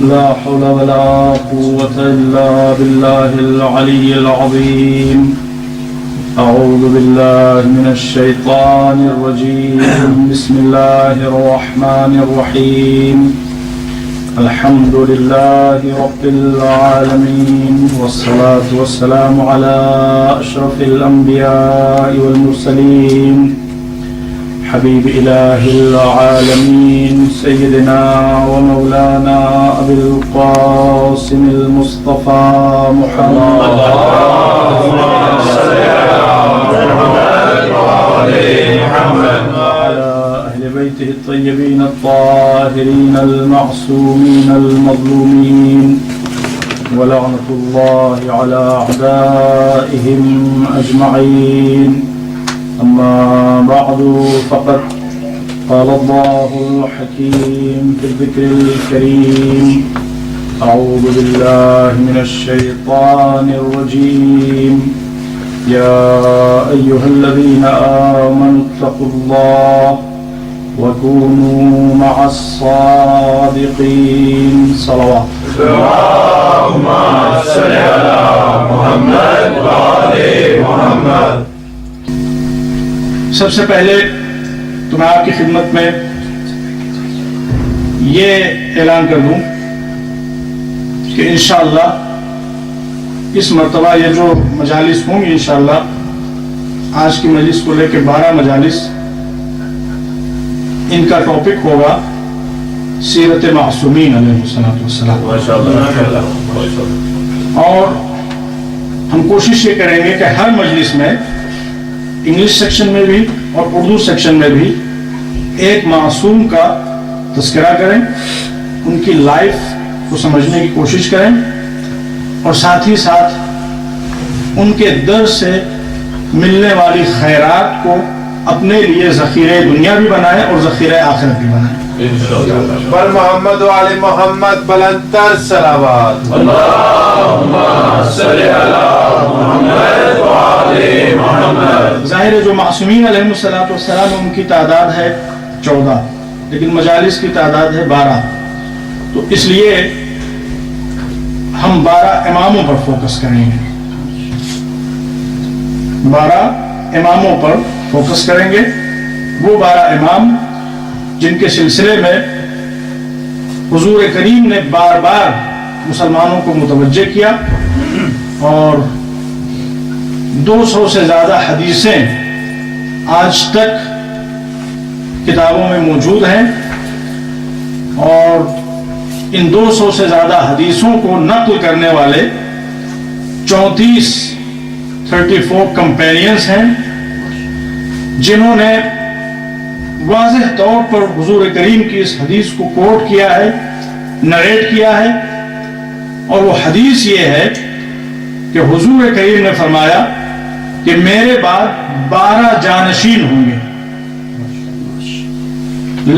لا حول ولا قوة إلا بالله العلي العظيم. أعوذ بالله من الشيطان الرجيم. بسم الله الرحمن الرحيم. الحمد لله رب العالمين، والصلاة والسلام على أشرف الأنبياء والمرسلين، حبيب إله العالمين، سيدنا ومولانا أبي القاسم المصطفى محمد وعلى أهل بيته الطيبين الطاهرين المعصومين المظلومين، ولعنة الله على أعدائهم أجمعين. أما بعد، فقد قال الله الحكيم في الذكر الكريم: أعوذ بالله من الشيطان الرجيم. يا أيها الذين آمنوا اتقوا الله وكونوا مع الصادقين. صلوات. اللهم صل على محمد وآل محمد. سب سے پہلے تو میں آپ کی خدمت میں یہ اعلان کر دوں کہ انشاءاللہ اس مرتبہ یہ جو مجالس ہوں گی، انشاءاللہ آج کی مجلس کو لے کے 12 مجالس، ان کا ٹاپک ہوگا سیرت معصومین علیہ السلام. اور ہم کوشش یہ کریں گے کہ ہر مجلس میں انگلش سیکشن میں بھی اور اردو سیکشن میں بھی ایک معصوم کا تذکرہ کریں، ان کی لائف کو سمجھنے کی کوشش کریں، اور ساتھ ہی ساتھ ان کے در سے ملنے والی خیرات کو اپنے لیے ذخیرہ دنیا بھی بنائیں اور ذخیرہ آخرت بھی بنائیں. پر محمد و آل محمد بلندتر صلوات. اللہم صلی علی محمد و آل محمد. ظاہر ہے جو معصومین علیہ السلام ان کی تعداد ہے 14، لیکن مجالس کی تعداد ہے 12. تو اس لیے ہم 12 اماموں پر فوکس کریں گے، 12 اماموں پر فوکس کریں گے. وہ 12 امام جن کے سلسلے میں حضور کریم نے بار بار مسلمانوں کو متوجہ کیا، اور 200 سے زیادہ حدیثیں آج تک کتابوں میں موجود ہیں، اور ان 200 سے زیادہ حدیثوں کو نقل کرنے والے 34 کمپینینز ہیں، جنہوں نے واضح طور پر حضور کریم کی اس حدیث کو کوٹ کیا ہے، نریٹ کیا ہے. اور وہ حدیث یہ ہے کہ حضور کریم نے فرمایا کہ میرے بعد 12 جانشین ہوں گے.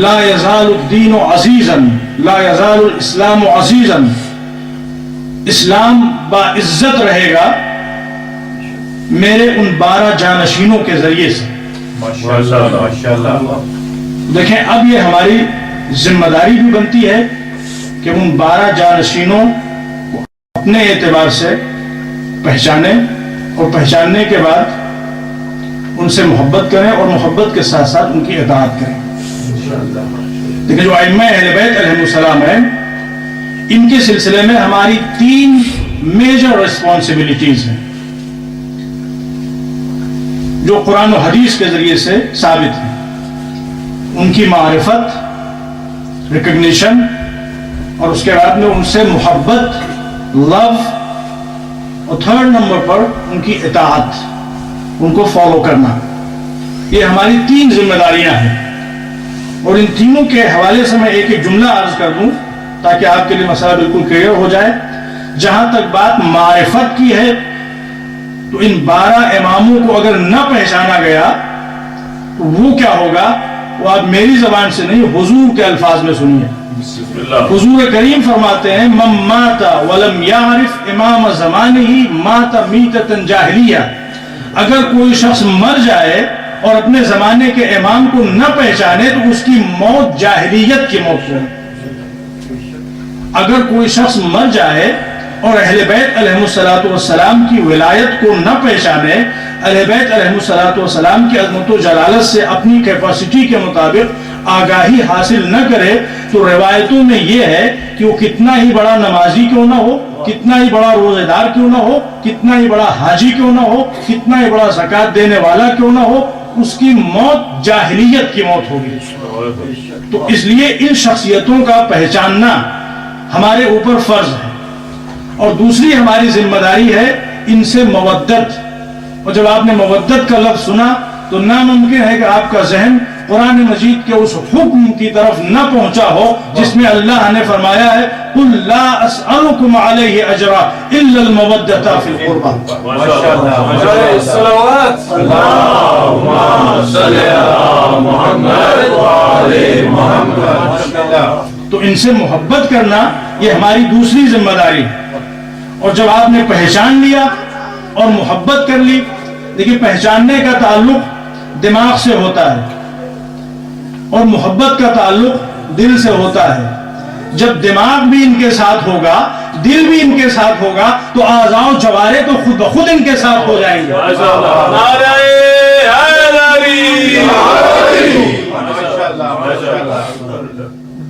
لا یزال الدین عزیزا، لا یزال الاسلام عزیزا، اسلام باعزت رہے گا میرے ان 12 جانشینوں کے ذریعے سے. ماشاءاللہ. دیکھیں، اب یہ ہماری ذمہ داری بھی بنتی ہے کہ ان 12 جانشینوں کو اپنے اعتبار سے پہچانیں، اور پہچاننے کے بعد ان سے محبت کریں، اور محبت کے ساتھ ساتھ ان کی اطاعت کریں. لیکن جو ائمہ اہل بیت علیہ السلام ہیں، ان کے سلسلے میں ہماری 3 میجر ریسپانسبلٹیز ہیں جو قرآن و حدیث کے ذریعے سے ثابت ہیں. ان کی معرفت، ریکگنیشن، اور اس کے بعد میں ان سے محبت، لو، اور 3rd نمبر پر ان کی اطاعت، ان کو فالو کرنا. یہ ہماری 3 ذمہ داریاں ہیں، اور ان تینوں کے حوالے سے میں ایک ایک جملہ عرض کر دوں تاکہ آپ کے لیے مسئلہ بالکل کلیئر ہو جائے. جہاں تک بات معرفت کی ہے، تو ان 12 اماموں کو اگر نہ پہچانا گیا تو وہ کیا ہوگا، وہ آپ میری زبان سے نہیں، حضور کے الفاظ میں سنیے. حضور کریم فرماتے ہیں: من مات ولم یعرف امام زمانہ مات میتۃ جاہلیہ. اگر کوئی شخص مر جائے اور اپنے زمانے کے امام کو نہ پہچانے تو اس کی موت جاہلیت کی موت ہے. اگر کوئی شخص مر جائے اور اہل بیت علیہ الصلوۃ والسلام کی ولایت کو نہ پہچانے، اہل بیت علیہ الصلوۃ والسلام کی عظمت و جلالت سے اپنی کیپیسٹی کے مطابق آگاہی حاصل نہ کرے، تو روایتوں میں یہ ہے کہ وہ کتنا ہی بڑا نمازی کیوں نہ ہو، کتنا ہی بڑا روزہ دار کیوں نہ ہو، کتنا ہی بڑا حاجی کیوں نہ ہو، کتنا ہی بڑا زکوٰۃ دینے والا کیوں نہ ہو، اس کی موت جاہلیت کی موت ہوگی۔ تو اس لیے ان شخصیتوں کا پہچاننا ہمارے اوپر فرض ہے، اور دوسری ہماری ذمہ داری ہے ان سے مودت۔ اور جب آپ نے مودت کا لفظ سنا تو ناممکن ہے کہ آپ کا ذہن قرآن مجید کے اس حکم کی طرف نہ پہنچا ہو جس میں اللہ نے فرمایا ہے قُلْ لَا أَسْأَلُكُمْ عَلَيْهِ أَجْرًا إِلَّا الْمَوَدَّةَ فِي الْقُرْبَى۔ تو ان سے محبت کرنا یہ ہماری دوسری ذمہ داری ہے۔ اور جب آپ نے پہچان لیا اور محبت کر لی، دیکھیں پہچاننے کا تعلق دماغ سے ہوتا ہے اور محبت کا تعلق دل سے ہوتا ہے۔ جب دماغ بھی ان کے ساتھ ہوگا، دل بھی ان کے ساتھ ہوگا، تو اعضاء و جوارح تو خود بخود ان کے ساتھ ہو جائیں گے۔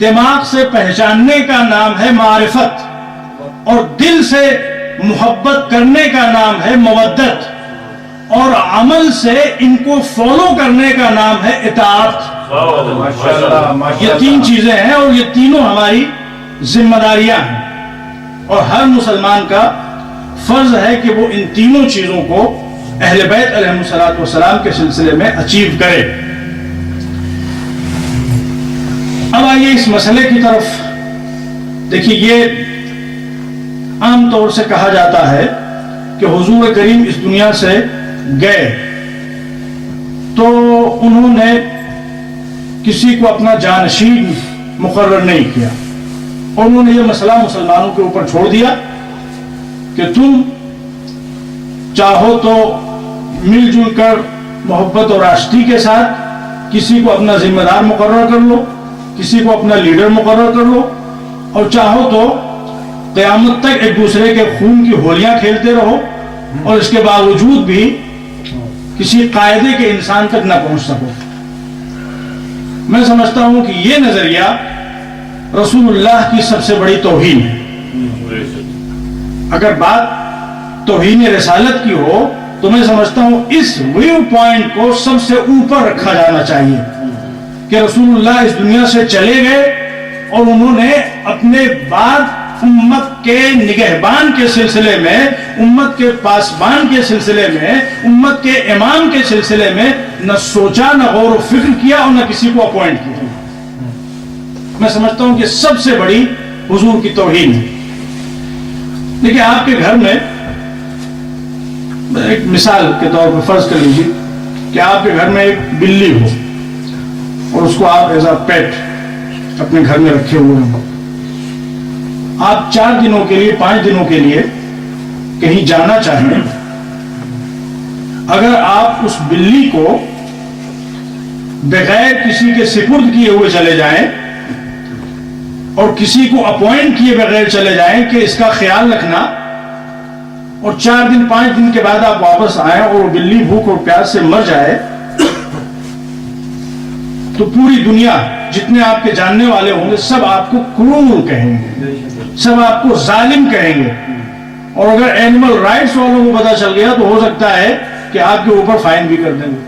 دماغ سے پہچاننے کا نام ہے معرفت، اور دل سے محبت کرنے کا نام ہے مودت، اور عمل سے ان کو فالو کرنے کا نام ہے اطاعت۔ یہ تین چیزیں ہیں اور یہ تینوں ہماری ذمہ داریاں ہیں، اور ہر مسلمان کا فرض ہے کہ وہ ان تینوں چیزوں کو اہل بیت علیہ الصلوۃ والسلام کے سلسلے میں اچیو کرے۔ اب آئیے اس مسئلے کی طرف۔ دیکھیے یہ عام طور سے کہا جاتا ہے کہ حضور کریم اس دنیا سے گئے تو انہوں نے کسی کو اپنا جانشین مقرر نہیں کیا، اور انہوں نے یہ مسئلہ مسلمانوں کے اوپر چھوڑ دیا کہ تم چاہو تو مل جل کر محبت اور آشتی کے ساتھ کسی کو اپنا ذمہ دار مقرر کر لو، کسی کو اپنا لیڈر مقرر کر لو، اور چاہو تو قیامت تک ایک دوسرے کے خون کی ہولیاں کھیلتے رہو، اور اس کے باوجود بھی کسی قاعدے کے انسان تک نہ پہنچ سکو۔ میں سمجھتا ہوں کہ یہ نظریہ رسول اللہ کی سب سے بڑی توہین ہے۔ اگر بات توہین رسالت کی ہو تو میں سمجھتا ہوں اس ویو پوائنٹ کو سب سے اوپر رکھا جانا چاہیے کہ رسول اللہ اس دنیا سے چلے گئے اور انہوں نے اپنے بعد امت کے نگہبان کے سلسلے میں، امت کے پاسبان کے سلسلے میں، امت کے امام کے سلسلے میں نہ سوچا، نہ غور و فکر کیا، اور نہ کسی کو اپوائنٹ کیا۔ میں سمجھتا ہوں کہ سب سے بڑی حضور کی توہین ہے۔ دیکھیں آپ کے گھر میں ایک مثال کے طور پر فرض کر لیجیے کہ آپ کے گھر میں ایک بلی ہو اور اس کو آپ ایز اے پیٹ اپنے گھر میں رکھے ہوئے ہوں۔ آپ 4 دنوں کے لیے، 5 دنوں کے لیے کہیں جانا چاہیں، اگر آپ اس بلی کو بغیر کسی کے سپرد کیے ہوئے چلے جائیں اور کسی کو اپوائنٹ کیے بغیر چلے جائیں کہ اس کا خیال رکھنا، اور 4 دن 5 دن کے بعد آپ واپس آئیں اور وہ بلی بھوک اور پیاس سے مر جائے، تو پوری دنیا جتنے آپ کے جاننے والے ہوں گے سب آپ کو کرول کہیں گے، سب آپ کو ظالم کہیں گے، اور اگر اینیمل رائٹس والوں کو پتا چل گیا تو ہو سکتا ہے کہ آپ کے اوپر فائن بھی کر دیں گے۔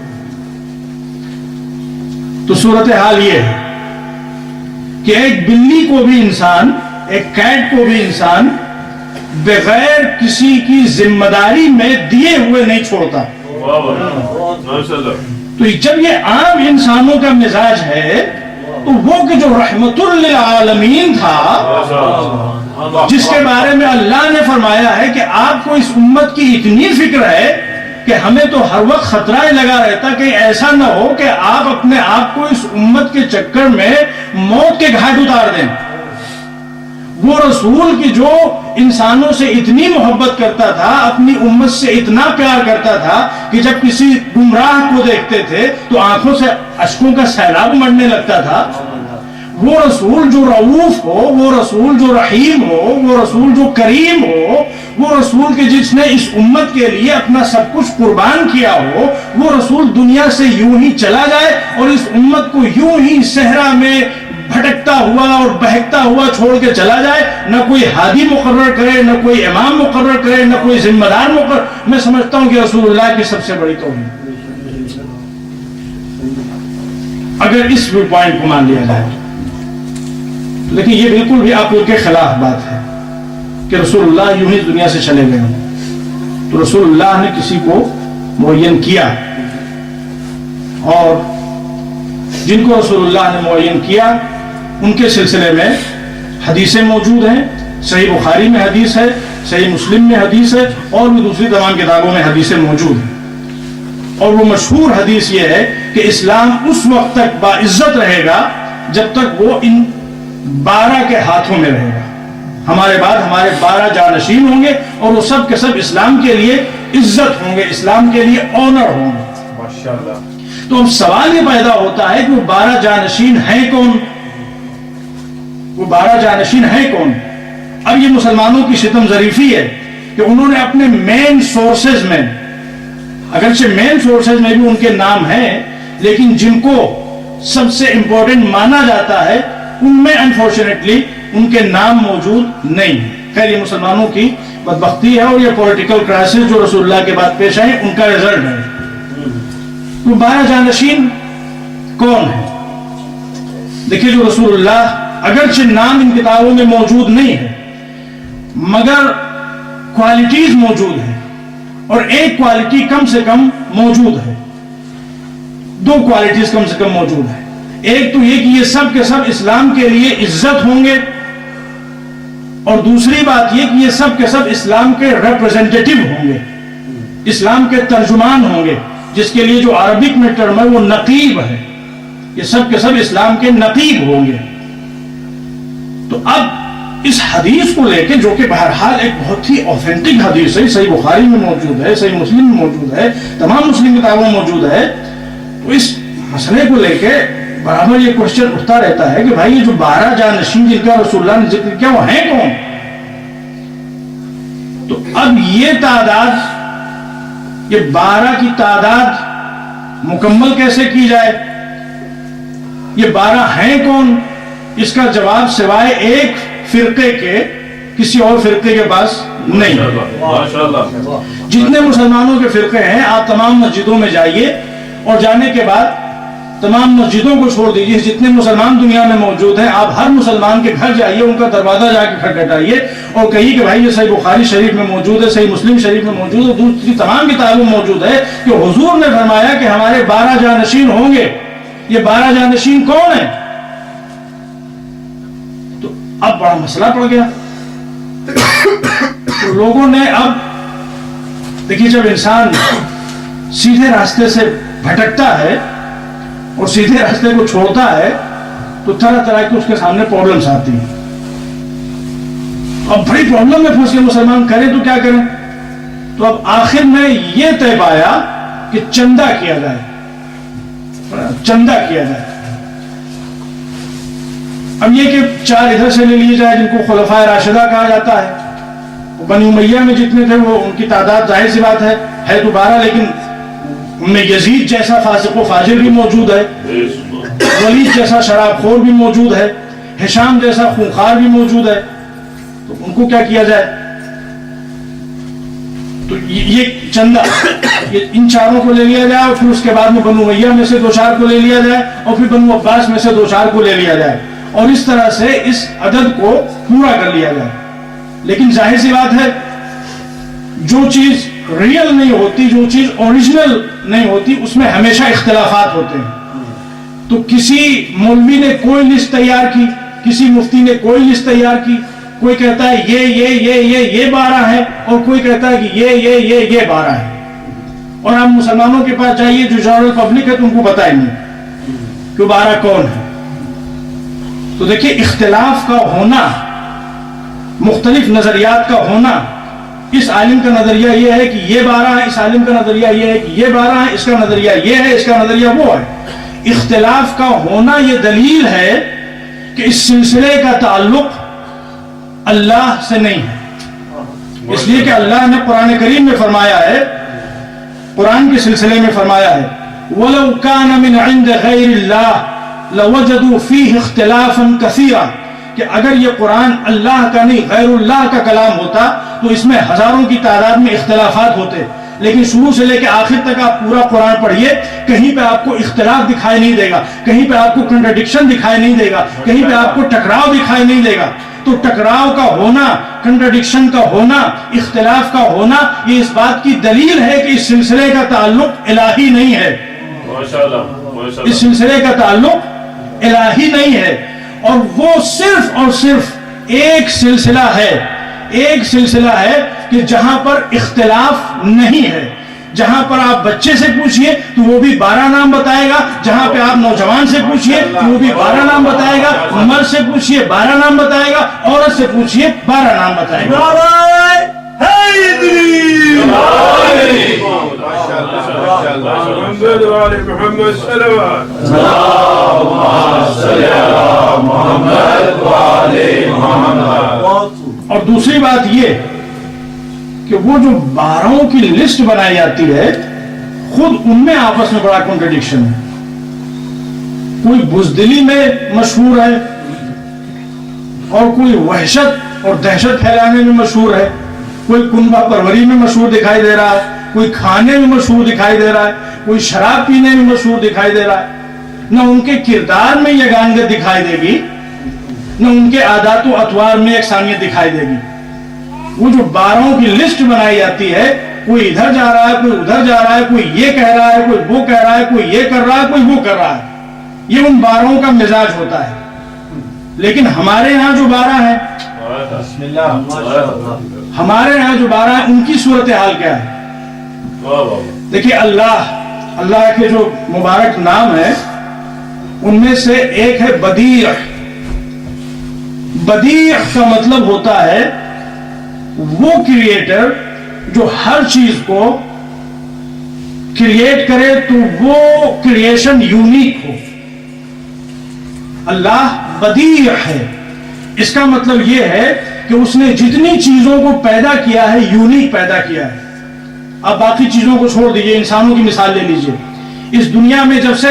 تو صورتحال یہ ہے کہ ایک بلی کو بھی انسان، ایک کیٹ کو بھی انسان بغیر کسی کی ذمہ داری میں دیے ہوئے نہیں چھوڑتا۔ تو جب یہ عام انسانوں کا مزاج ہے تو وہ کہ جو رحمت للعالمین تھا، جس کے بارے میں اللہ نے فرمایا ہے کہ آپ کو اس امت کی اتنی فکر ہے کہ ہمیں تو ہر وقت خطرہ لگا رہتا کہ ایسا نہ ہو کہ آپ اپنے آپ کو اس امت کے چکر میں موت کے گھاٹ اتار دیں۔ وہ رسول کی جو انسانوں سے اتنی محبت کرتا تھا، اپنی امت سے اتنا پیار کرتا تھا کہ جب کسی گمراہ کو دیکھتے تھے تو آنکھوں سے اشکوں کا سیلاب مڑنے لگتا تھا۔ وہ رسول جو رؤوف ہو، وہ رسول جو رحیم ہو، وہ رسول جو کریم ہو، وہ رسول کے جس نے اس امت کے لیے اپنا سب کچھ قربان کیا ہو، وہ رسول دنیا سے یوں ہی چلا جائے اور اس امت کو یوں ہی صحرا میں بھٹکتا ہوا اور بہکتا ہوا چھوڑ کے چلا جائے، نہ کوئی ہادی مقرر کرے، نہ کوئی امام مقرر کرے، نہ کوئی ذمہ دار مقرر. میں سمجھتا ہوں کہ رسول اللہ کی سب سے بڑی توہین اگر اس ویو پوائنٹ کو مان لیا جائے. لیکن یہ بالکل بھی عقل کے خلاف بات ہے کہ رسول اللہ یوں ہی دنیا سے چلے گئے ہوں. تو رسول اللہ نے کسی کو معین کیا، اور جن کو رسول اللہ نے معین کیا ان کے سلسلے میں حدیثیں موجود ہیں. صحیح بخاری میں حدیث ہے، صحیح مسلم میں حدیث ہے، اور بھی دوسری تمام کتابوں میں حدیثیں موجود ہیں. اور وہ مشہور حدیث یہ ہے کہ اسلام اس وقت تک باعزت رہے گا جب تک وہ ان 12 کے ہاتھوں میں رہے گا. ہمارے بعد ہمارے 12 جانشین ہوں گے اور وہ سب کے سب اسلام کے لیے عزت ہوں گے، اسلام کے لیے آنر ہوں گے. ماشاءاللہ. تو اب سوال یہ پیدا ہوتا ہے کہ وہ 12 جانشین ہیں کون؟ وہ 12 جانشین ہیں کون؟ اب یہ مسلمانوں کی ستم ظریفی ہے کہ انہوں نے اپنے مین سورسز میں، اگرچہ مین سورسز میں بھی ان کے نام ہیں، لیکن جن کو سب سے امپورٹنٹ مانا جاتا ہے ان میں انفارچونیٹلی ان کے نام موجود نہیں. خیر یہ مسلمانوں کی بدبختی ہے اور یہ پولیٹیکل کرائسس جو رسول اللہ کے بعد پیش آئے ان کا رزلٹ ہے. وہ 12 جانشین کون ہیں؟ دیکھیے جو رسول اللہ، اگرچہ نام ان کتابوں میں موجود نہیں ہے مگر کوالٹیز موجود ہیں، اور ایک کوالٹی کم سے کم موجود ہے، 2 کوالٹیز کم سے کم موجود ہے. ایک تو یہ کہ یہ سب کے سب اسلام کے لیے عزت ہوں گے، اور دوسری بات یہ کہ یہ سب کے سب اسلام کے ریپرزینٹیٹیو ہوں گے، اسلام کے ترجمان ہوں گے، جس کے لیے جو عربک میں ٹرم ہے وہ نقیب ہے. یہ سب کے سب اسلام کے نقیب ہوں گے. تو اب اس حدیث کو لے کے، جو کہ بہرحال ایک بہت ہی اوتھینٹک حدیث ہے، صحیح بخاری میں موجود ہے، صحیح مسلم میں موجود ہے، تمام مسلم کتابوں میں موجود ہے، تو اس مسئلے کو لے کے برابر یہ کوشچن اٹھتا رہتا ہے کہ بھائی یہ جو 12 جانشین جن کا رسول اللہ نے ذکر کیا وہ ہیں کون؟ تو اب یہ تعداد، یہ 12 کی تعداد مکمل کیسے کی جائے؟ یہ 12 ہیں کون؟ اس کا جواب سوائے ایک فرقے کے کسی اور فرقے کے پاس نہیں. جتنے مسلمانوں کے فرقے ہیں آپ تمام مسجدوں میں جائیے، اور جانے کے بعد تمام مسجدوں کو چھوڑ دیجیے، جتنے مسلمان دنیا میں موجود ہیں آپ ہر مسلمان کے گھر جائیے، ان کا دروازہ جا کے کھٹکھٹائیے اور کہیے کہ بھائی یہ صحیح بخاری شریف میں موجود ہے، صحیح مسلم شریف میں موجود ہے، دوسری تمام کتابوں میں موجود ہے کہ حضور نے فرمایا کہ ہمارے 12 جانشین ہوں گے. یہ 12 جانشین کون ہیں؟ تو اب بڑا مسئلہ پڑ گیا. تو لوگوں نے اب دیکھیے، جب انسان سیدھے راستے سے بھٹکتا ہے اور سیدھے راستے کو چھوڑتا ہے تو طرح طرح کی اس کے سامنے پرابلمس آتی ہیں. اب بڑی پرابلم میں پھنس کے مسلمان کریں تو کیا کریں؟ تو اب آخر میں یہ طے پایا کہ چندہ کیا جائے، چندہ کیا جائے. اب یہ کہ 4 ادھر سے لے لیے جائے جن کو خلفائے راشدہ کہا جاتا ہے. بنی امیہ میں جتنے تھے وہ ان کی تعداد ظاہر سی بات ہے تو 12، لیکن ان میں یزید جیسا فاسق و فاجر بھی موجود ہے، ولید جیسا شراب خور بھی موجود ہے، ہشام جیسا خونخوار بھی موجود ہے. تو ان کو کیا کیا جائے؟ تو یہ چندہ، یہ ان 4 کو لے لیا جائے، اور پھر اس کے بعد میں بنو امیہ میں سے 2-4 کو لے لیا جائے، اور پھر بنو عباس میں سے 2-4 کو لے لیا جائے، اور اس طرح سے اس عدد کو پورا کر لیا جائے. لیکن ظاہر سی بات ہے جو چیز ریئل نہیں ہوتی، جو چیز اوریجنل نہیں ہوتی، اس میں ہمیشہ اختلافات ہوتے ہیں. تو کسی مولوی نے کوئی لسٹ تیار کی، کسی مفتی نے کوئی لسٹ تیار کی، کوئی کہتا ہے یہ 12 ہے، اور کوئی کہتا ہے کہ یہ 12 ہے. اور آپ مسلمانوں کے پاس جائیے جو جنرل پبلک ہے تو ان کو پتہ ہی نہیں کہ 12 کون ہے. تو دیکھیے اختلاف کا ہونا، مختلف نظریات کا ہونا، اس عالم کا نظریہ یہ ہے کہ یہ 12 ہے، اس عالم کا نظریہ یہ ہے کہ یہ 12 ہے، اس کا نظریہ یہ ہے، اس کا نظریہ وہ ہے. اختلاف کا ہونا یہ دلیل ہے کہ اس سلسلے کا تعلق اللہ سے نہیں ہے، اس لیے کہ اللہ نے قرآن کریم میں فرمایا ہے، قرآن کے سلسلے میں فرمایا ہے وَلَوْ كَانَ مِنْ عِنْدِ غَيْرِ اللَّهِ لَوَجَدُوا فِيهِ اخْتِلَافًا كَثِيرًا، کہ اگر یہ قرآن اللہ کا نہیں غیر اللہ کا کلام ہوتا تو اس میں ہزاروں کی تعداد میں اختلافات ہوتے، لیکن شروع سے لے کے آخر تک آپ پورا قرآن پڑھیے، کہیں پہ آپ کو اختلاف دکھائی نہیں دے گا، کہیں پہ آپ کو کنٹراڈکشن دکھائی نہیں دے گا، کہیں پہ آپ کو ٹکراؤ دکھائی نہیں دے گا۔ تو ٹکراؤ کا ہونا، کنٹراڈکشن کا ہونا، اختلاف کا ہونا، یہ اس بات کی دلیل ہے کہ اس سلسلے کا تعلق الہی نہیں ہے، اس سلسلے کا تعلق الہی نہیں ہے، اور وہ صرف اور صرف ایک سلسلہ ہے کہ جہاں پر اختلاف نہیں ہے۔ جہاں پر آپ بچے سے پوچھئے تو وہ بھی 12 نام بتائے گا، جہاں پہ آپ نوجوان سے پوچھئے تو وہ بھی 12 نام بتائے گا، مرد سے پوچھئے 12 نام بتائے گا، عورت سے پوچھئے 12 نام بتائے گا۔ اور دوسری بات یہ کہ وہ جو 12 کی لسٹ بنائی جاتی ہے، خود ان میں آپس میں بڑا کنٹرڈکشن ہے۔ کوئی بزدلی میں مشہور ہے، اور کوئی وحشت اور دہشت پھیلانے میں مشہور ہے، کوئی کنبہ پروری میں مشہور دکھائی دے رہا ہے، کوئی کھانے میں مشہور دکھائی دے رہا ہے، کوئی شراب پینے میں مشہور دکھائی دے رہا ہے۔ نہ ان کے کردار میں یگانگت دکھائی دے گی، نہ ان کے عادات و اطوار میں یکسانیت دکھائی دے گی۔ وہ جو 12 کی لسٹ بنائی جاتی ہے، کوئی ادھر جا رہا ہے، کوئی ادھر جا رہا ہے، کوئی یہ کہہ رہا ہے، کوئی وہ کہہ رہا ہے، کوئی یہ کر رہا ہے، کوئی وہ کر رہا ہے، یہ ان 12 کا مزاج ہوتا ہے۔ لیکن ہمارے ہاں جو 12 ہیں، ہمارے ہاں جو 12 ہیں، ان کی صورتحال کیا ہے؟ دیکھیے اللہ کے جو مبارک نام ہے ان میں سے ایک ہے بدیع۔ بدیع کا مطلب ہوتا ہے وہ کریٹر جو ہر چیز کو کریٹ کرے تو وہ کریشن یونیک ہو۔ اللہ بدیع ہے، اس کا مطلب یہ ہے کہ اس نے جتنی چیزوں کو پیدا کیا ہے یونیک پیدا کیا ہے۔ اب باقی چیزوں کو چھوڑ دیجئے، انسانوں کی مثال لے لیجئے۔ اس دنیا میں جب سے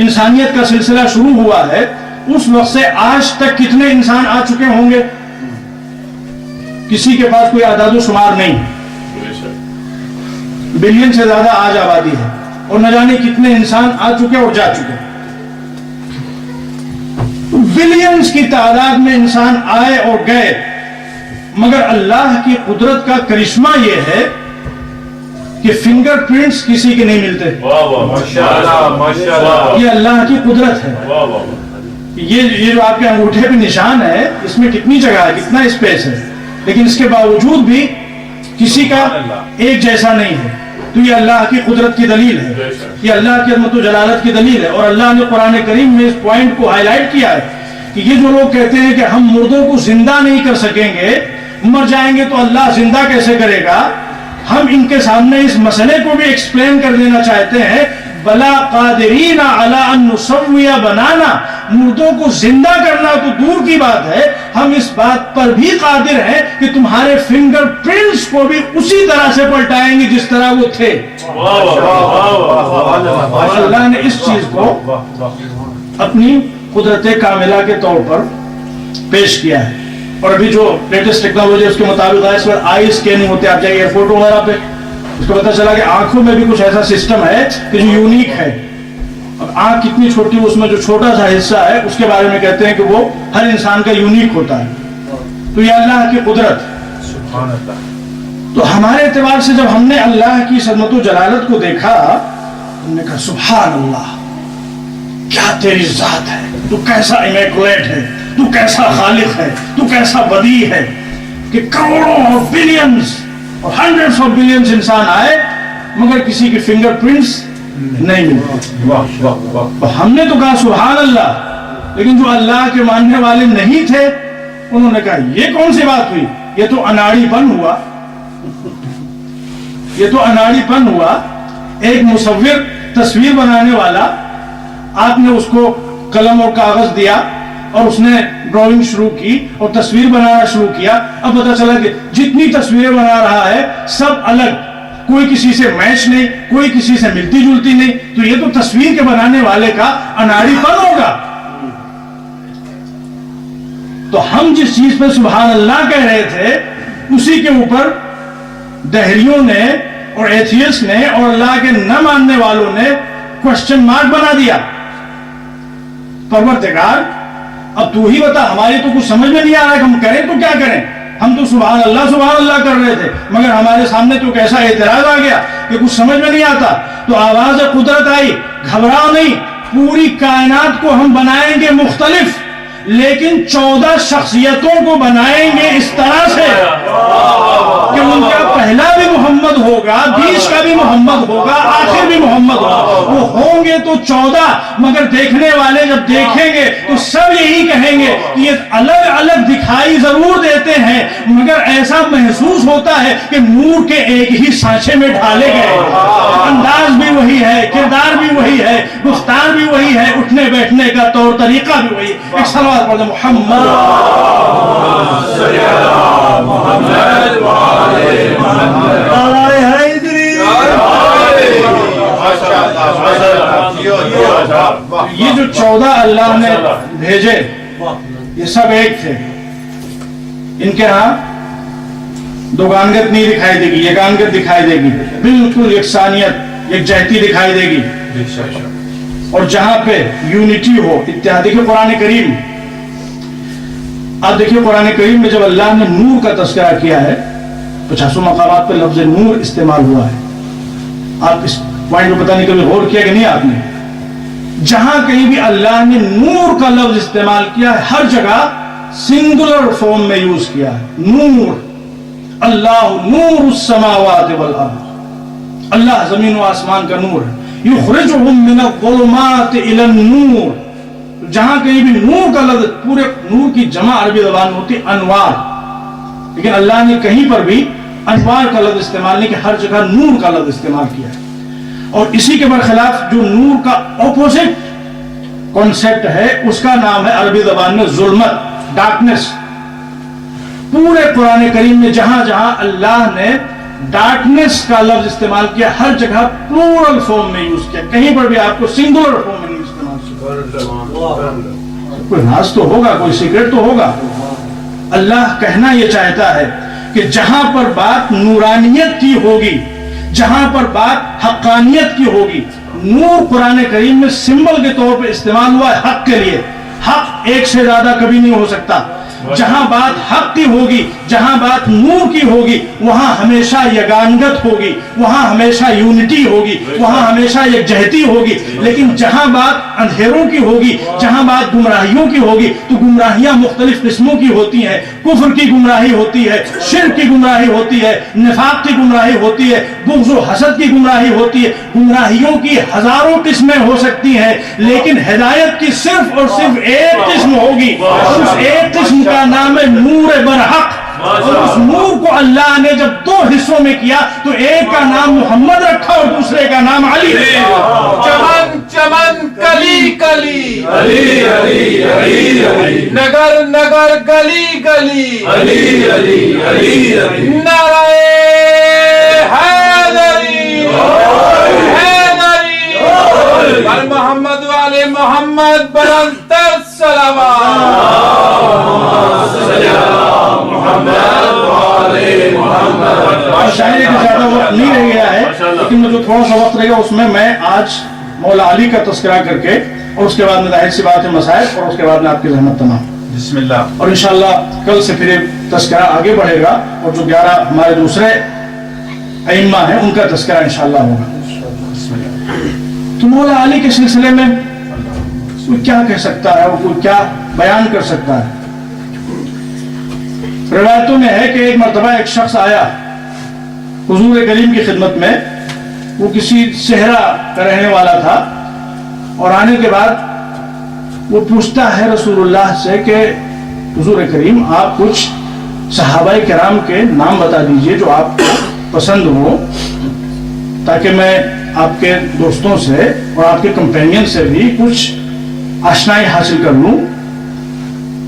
انسانیت کا سلسلہ شروع ہوا ہے، اس وقت سے آج تک کتنے انسان آ چکے ہوں گے؟ کسی کے پاس کوئی اعداد و شمار نہیں، بلین سے زیادہ آج آبادی ہے، اور نہ جانے کتنے انسان آ چکے اور جا چکے۔ بلینز کی تعداد میں انسان آئے اور گئے، مگر اللہ کی قدرت کا کرشمہ یہ ہے کہ فنگر پرنٹس کسی کے نہیں ملتے۔ یہ اللہ کی قدرت ہے۔ یہ جو آپ کے انگوٹھے پہ نشان ہے، اس میں کتنی جگہ ہے، کتنا اسپیس ہے، لیکن اس کے باوجود بھی کسی کا ایک جیسا نہیں ہے۔ تو یہ اللہ کی قدرت کی دلیل ہے، یہ اللہ کی عظمت و جلالت کی دلیل ہے۔ اور اللہ نے قرآن کریم میں اس پوائنٹ کو ہائی لائٹ کیا ہے کہ یہ جو لوگ کہتے ہیں کہ ہم مردوں کو زندہ نہیں کر سکیں گے، مر جائیں گے تو اللہ زندہ کیسے کرے گا، ہم ان کے سامنے اس مسئلے کو بھی ایکسپلین کر دینا چاہتے ہیں۔ بلا قادرین علی ان نسوی بنانا، مردوں کو زندہ کرنا تو دور کی بات ہے، ہم اس بات پر بھی قادر ہیں کہ تمہارے فنگر پرنٹس کو بھی اسی طرح سے پلٹائیں گے جس طرح وہ تھے۔ اللہ نے اس چیز کو اپنی قدرت کاملہ کے طور پر پیش کیا ہے۔ اور ابھی جو لیٹسٹ ٹیکنالوجی اس کے مطابق ہے، اس پر آئی اسکیننگ ہوتے ہیں، آپ جائیے ایئرپورٹ وغیرہ پہ، اس کو پتہ چلا کہ آنکھوں میں بھی کچھ ایسا سسٹم ہے کہ جو یونیک ہے۔ اب آنکھ کتنی چھوٹی، اس میں جو چھوٹا سا حصہ ہے اس کے بارے میں کہتے ہیں کہ وہ ہر انسان کا یونیک ہوتا ہے۔ تو یہ اللہ کی قدرت۔ سبحان اللہ۔ تو ہمارے اعتبار سے جب ہم نے اللہ کی عظمت و جلالت کو دیکھا، ہم نے کہا سبحان اللہ، کیا تیری ذات ہے، تو کیسا امیکولیٹ ہے، تو کیسا خالق ہے، تو کیسا بدیع ہے کہ کروڑوں اور بلینز اور ہنڈریڈز آف بلینز انسان آئے مگر کسی کے فنگر پرنٹس نہیں ملتے۔ ہم نے تو کہا سبحان اللہ، لیکن جو اللہ کے ماننے والے نہیں تھے انہوں نے کہا یہ کون سی بات ہوئی، یہ تو اناڑی پن ہوا، یہ تو اناڑی پن ہوا۔ ایک مصور تصویر بنانے والا، آپ نے اس کو قلم اور کاغذ دیا، اور اس نے ڈرائنگ شروع کی اور تصویر بنانا شروع کیا. اب پتہ چلا کہ جتنی تصویریں بنا رہا ہے سب الگ, کوئی کسی سے میچ نہیں, کوئی کسی سے ملتی جلتی نہیں. تو یہ تو تصویر کے بنانے والے کا اناڑی پن ہوگا. تو ہم جس چیز پہ سبحان اللہ کہہ رہے تھے اسی کے اوپر دہریوں نے اور ایتھیسٹ نے اور اللہ کے نہ ماننے والوں نے کوشچن مارک بنا دیا. پروردگار اب تو ہی بتا, ہماری تو کچھ سمجھ میں نہیں آ رہا کہ ہم کریں تو کیا کریں. ہم تو سبحان اللہ کر رہے تھے, مگر ہمارے سامنے تو کیسا اعتراض آ گیا کہ کچھ سمجھ میں نہیں آتا. تو آواز قدرت آئی, گھبراؤ نہیں, پوری کائنات کو ہم بنائیں گے مختلف, لیکن 14 شخصیتوں کو بنائیں گے اس طرح سے کہ ان کا پہلا بھی محمد ہوگا, بیچ کا بھی محمد ہوگا, آخر بھی محمد ہوگا. وہ ہوں گے تو 14, مگر دیکھنے والے جب دیکھیں گے تو سب یہی کہیں گے کہ یہ الگ الگ دکھائی ضرور دیتے ہیں, مگر ایسا محسوس ہوتا ہے کہ نور کے ایک ہی سانچے میں ڈھالے گئے. انداز بھی وہی ہے, کردار بھی وہی ہے, گفتار بھی وہی ہے, اٹھنے بیٹھنے کا طور طریقہ بھی وہی. ایک صلوات پڑھ محمد یہ جو 14 اللہ نے بھیجے یہ سب ایک تھے. ان کے ہاں دوگانگت نہیں دکھائی دے گی, یگانگت دکھائی دے گی, بالکل یکسانیت یکجہتی دکھائی دے گی. اور جہاں پہ یونٹی ہو, اتحاد. دیکھیں قرآن کریم, آپ دیکھیے قرآن کریم میں جب اللہ نے نور کا تذکرہ کیا ہے 50 مقامات پہ لفظ نور استعمال ہوا ہے. آپ اس پوائنٹ کو پتہ نہیں کبھی غور کیا کہ نہیں آپ نے, جہاں کہیں بھی اللہ نے نور کا لفظ استعمال کیا ہے ہر جگہ سنگولر فارم میں یوز کیا ہے. نور, اللہ نور السماوات والارض, اللہ زمین و آسمان کا نور ہے. یخرجہم من الظلمات الی النور. جہاں کہیں بھی نور کا لفظ, پورے نور کی جمع عربی زبان ہوتی انوار, لیکن اللہ نے کہیں پر بھی انوار کا لفظ استعمال نہیں, کہ ہر جگہ نور کا لفظ استعمال کیا ہے. اور اسی کے برخلاف جو نور کا اپوزٹ کانسیپٹ ہے اس کا نام ہے عربی زبان میں ظلمت, ڈارکنس. پورے قرآن کریم میں جہاں جہاں اللہ نے ڈارکنس کا لفظ استعمال کیا ہر جگہ پلورل فارم میں یوز کیا, کہیں پر بھی آپ کو سنگولر فارم میں نہیں استعمال کیا. کوئی راز تو ہوگا, کوئی سیکرٹ تو ہوگا. اللہ کہنا یہ چاہتا ہے کہ جہاں پر بات نورانیت کی ہوگی, جہاں پر بات حقانیت کی ہوگی, نور قرآن کریم میں سمبل کے طور پہ استعمال ہوا ہے حق کے لیے. حق ایک سے زیادہ کبھی نہیں ہو سکتا. جہاں بات حق کی ہوگی, جہاں بات نور کی ہوگی, وہاں ہمیشہ یگانگت ہوگی, وہاں ہمیشہ یونٹی ہوگی, وہاں ہمیشہ یکجہتی ہوگی. لیکن جہاں بات اندھیروں کی ہوگی, جہاں بات گمراہیوں کی ہوگی, تو گمراہیاں مختلف قسموں کی ہوتی ہیں. کفر کی گمراہی ہوتی ہے, شرک کی گمراہی ہوتی ہے, نفاق کی گمراہی ہوتی ہے, بغض و حسد کی گمراہی ہوتی ہے. گمراہیوں کی ہزاروں قسمیں ہو سکتی ہیں, لیکن ہدایت کی صرف اور صرف ایک قسم ہوگی. اس ایک قسم کا نام ہے نور برحق. اور اس نور کو اللہ نے جب دو حصوں میں کیا تو ایک کا نام محمد رکھا اور دوسرے کا نام علی. چمن چمن کلی کلی علی علی علی علی, نگر نگر گلی گلی علی علی علی علی, نعرہ حیدری حیدری, بر محمد والے محمد بلندتر صلوات. شاعری کا زیادہ وقت نہیں رہ گیا ہے, لیکن جو تھوڑا سا وقت رہے گا اس میں میں آج مولا علی کا تذکرہ کر کے اور اس کے بعد میں ظاہر سی بات ہے مسائل, اور اس کے بعد میں آپ کی زحمت تمام. بسم اللہ. اور انشاءاللہ کل سے پھر تذکرہ آگے بڑھے گا, اور جو 11 ہمارے دوسرے ائمہ ہیں ان کا تذکرہ انشاءاللہ ہوگا. تو مولا علی کے سلسلے میں کوئی کیا کہہ سکتا ہے, اور کوئی کیا بیان کر سکتا ہے. روایتوں میں ہے کہ ایک مرتبہ ایک شخص آیا حضور کریم کی خدمت میں. وہ کسی صحرا کا رہنے والا تھا, اور آنے کے بعد وہ پوچھتا ہے رسول اللہ سے کہ حضور کریم آپ کچھ صحابہ کرام کے نام بتا دیجئے جو آپ کو پسند ہو, تاکہ میں آپ کے دوستوں سے اور آپ کے کمپینین سے بھی کچھ آشنائی حاصل کر لوں.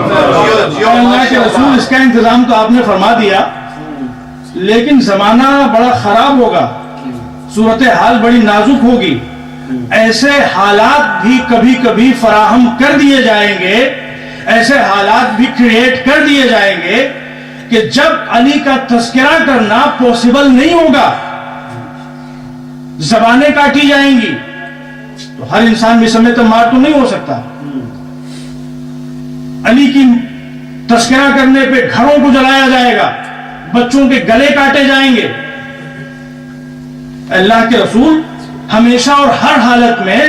اللہ کے رسول اس کا انتظام تو آپ نے فرما دیا، لیکن زمانہ بڑا خراب ہوگا، صورتحال بڑی نازک ہوگی، ایسے حالات بھی کبھی کبھی فراہم کر دیے جائیں گے، ایسے حالات بھی کریٹ کر دیے جائیں گے کہ جب علی کا تذکرہ کرنا پاسبل نہیں ہوگا، زبانیں کاٹی جائیں گی، تو ہر انسان بھی سمیت مار تو نہیں ہو سکتا۔ علی کی تذکرہ کرنے پہ گھروں کو جلایا جائے گا، بچوں کے گلے کاٹے جائیں گے۔ اللہ کے رسول ہمیشہ اور ہر حالت میں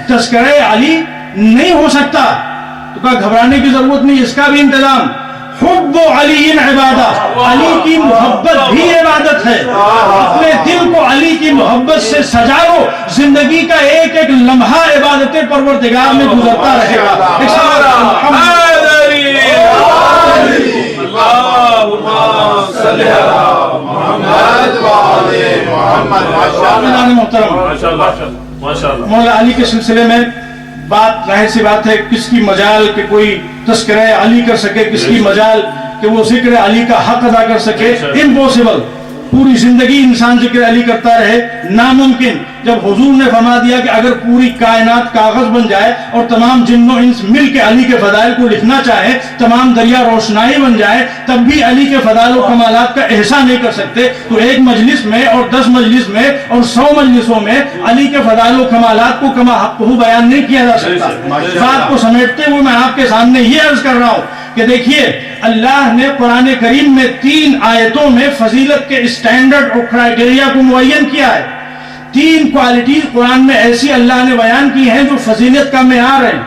تذکرہ علی نہیں ہو سکتا، تو کہا گھبرانے کی ضرورت نہیں، اس کا بھی انتظام۔ حب علی عبادہ، علی کی محبت بھی عبادت ہے، اپنے دل کو علی کی محبت سے سجا لو، زندگی کا ایک ایک لمحہ عبادت پروردگار میں گزرتا رہے گا۔ مولا علی کے سلسلے میں بات ظاہر سی بات ہے، کس کی مجال کہ کوئی تذکرہ علی کر سکے، کس کی مجال کہ وہ ذکر علی کا حق ادا کر سکے، امپوسیبل۔ پوری زندگی انسان ذکر علی کرتا رہے، ناممکن۔ جب حضور نے فرما دیا کہ اگر پوری کائنات کاغذ بن جائے اور تمام جن و انس مل کے علی کے فضائل کو لکھنا چاہے، تمام دریا روشنائی بن جائے، تب بھی علی کے فضائل و کمالات کا احسان نہیں کر سکتے، تو ایک مجلس میں اور 10 مجلس میں اور 100 مجلسوں میں علی کے فضائل و کمالات کو کما حق بیان نہیں کیا جا سکتا۔ بات کو سمیٹتے ہوئے میں آپ کے سامنے یہ عرض کر رہا ہوں کہ دیکھیے، اللہ نے قرآن کریم میں 3 آیتوں میں فضیلت کے اسٹینڈرڈ اور کرائیٹیریا کو معین کیا ہے۔ 3 کوالٹیز قرآن میں ایسی اللہ نے بیان کی ہیں جو فضیلت کا معیار ہے۔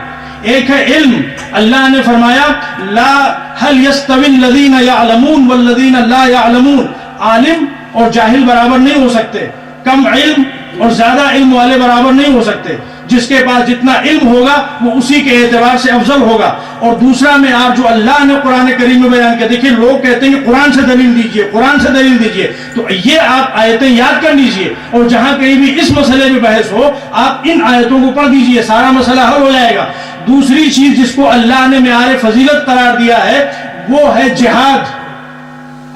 ایک ہے علم، اللہ نے فرمایا لا هل يستوي الذين يعلمون والذين لا يعلمون، عالم اور جاہل برابر نہیں ہو سکتے، کم علم اور زیادہ علم والے برابر نہیں ہو سکتے، جس کے پاس جتنا علم ہوگا وہ اسی کے اعتبار سے افضل ہوگا۔ اور دوسرا معیار جو اللہ نے قرآن کریم میں بیان کیا، دیکھیے لوگ کہتے ہیں کہ قرآن سے دلیل دیجئے، قرآن سے دلیل دیجئے، تو یہ آپ آیتیں یاد کر لیجئے، اور جہاں کہیں بھی اس مسئلے میں بحث ہو آپ ان آیتوں کو پڑھ دیجئے، سارا مسئلہ حل ہو جائے گا۔ دوسری چیز جس کو اللہ نے معیار فضیلت قرار دیا ہے وہ ہے جہاد۔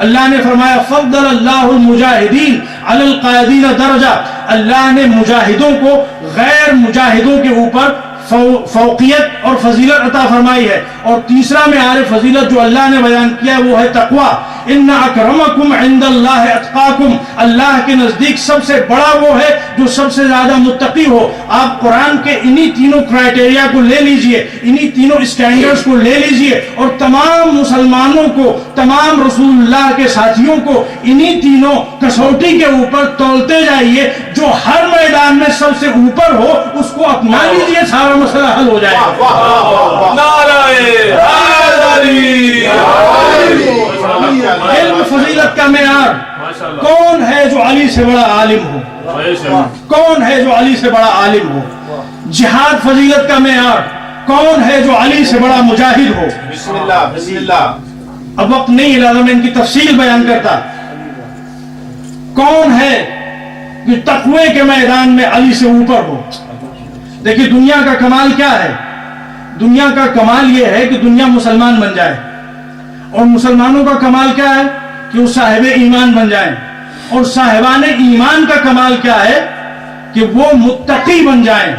اللہ نے فرمایا فضل اللہ المجاہدین علی القائدین درجہ، اللہ نے مجاہدوں کو غیر مجاہدوں کے اوپر فوقیت اور فضیلت عطا فرمائی ہے۔ اور تیسرا معیار فضیلت جو اللہ نے بیان کیا وہ ہے تقوی۔ ان اکرمکم عند اللہ اتقاکم، اللہ کے نزدیک سب سے بڑا وہ ہے جو سب سے زیادہ متقی ہو۔ آپ قرآن کے انہی تینوں کرائیٹیریا کو لے لیجئے، انہی تینوں اسٹینڈرڈز کو لے لیجئے، اور تمام مسلمانوں کو، تمام رسول اللہ کے ساتھیوں کو انہی تینوں کسوٹی کے اوپر تولتے جائیے، جو ہر میدان میں سب سے اوپر ہو اس کو اپنا لیجئے، سارا مسئلہ حل ہو جائے گا۔ علم فضیلت کا معیار، کون ہے جو علی سے بڑا عالم ہو؟ کون ہے جو علی سے بڑا عالم ہو؟ جہاد فضیلت کا معیار، کون ہے جو علی سے بڑا مجاہد ہو؟ بسم اللہ بسم اللہ۔ اب وقت نہیں، لہذا میں ان کی تفصیل بیان کرتا۔ کون ہے جو تقوی کے میدان میں علی سے اوپر ہو؟ دیکھیے دنیا کا کمال کیا ہے؟ دنیا کا کمال یہ ہے کہ دنیا مسلمان بن جائے، اور مسلمانوں کا کمال کیا ہے کہ وہ صاحب ایمان بن جائیں، اور صاحبان ایمان کا کمال کیا ہے کہ وہ متقی بن جائیں۔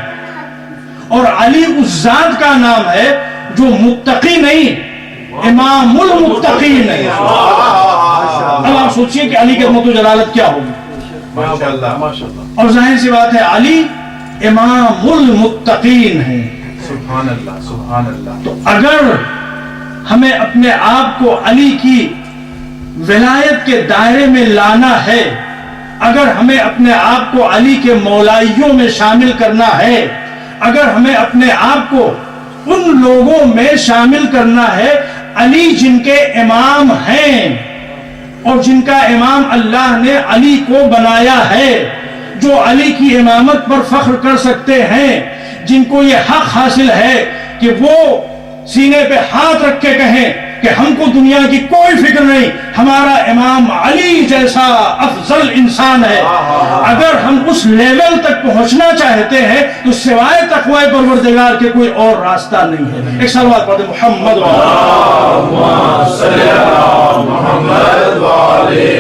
اور علی اس ذات کا نام ہے جو متقی نہیں، امام المتقین ہے۔ اب آپ سوچئے کہ علی کی عظمت و جلالت کیا ہوگی، اور ظاہر سی بات ہے علی امام المتقین ہے۔ سبحان اللہ سبحان اللہ۔ تو اگر ہمیں اپنے آپ کو علی کی ولایت کے دائرے میں لانا ہے، اگر ہمیں اپنے آپ کو علی کے مولائیوں میں شامل کرنا ہے، اگر ہمیں اپنے آپ کو ان لوگوں میں شامل کرنا ہے علی جن کے امام ہیں اور جن کا امام اللہ نے علی کو بنایا ہے، جو علی کی امامت پر فخر کر سکتے ہیں، جن کو یہ حق حاصل ہے کہ وہ سینے پہ ہاتھ رکھ کے کہیں کہ ہم کو دنیا کی کوئی فکر نہیں، ہمارا امام علی جیسا افضل انسان ہے. اگر ہم اس لیول تک پہنچنا چاہتے ہیں تو سوائے تقوی پروردگار کے کوئی اور راستہ نہیں ہے. ایک صلوات پڑھیں محمد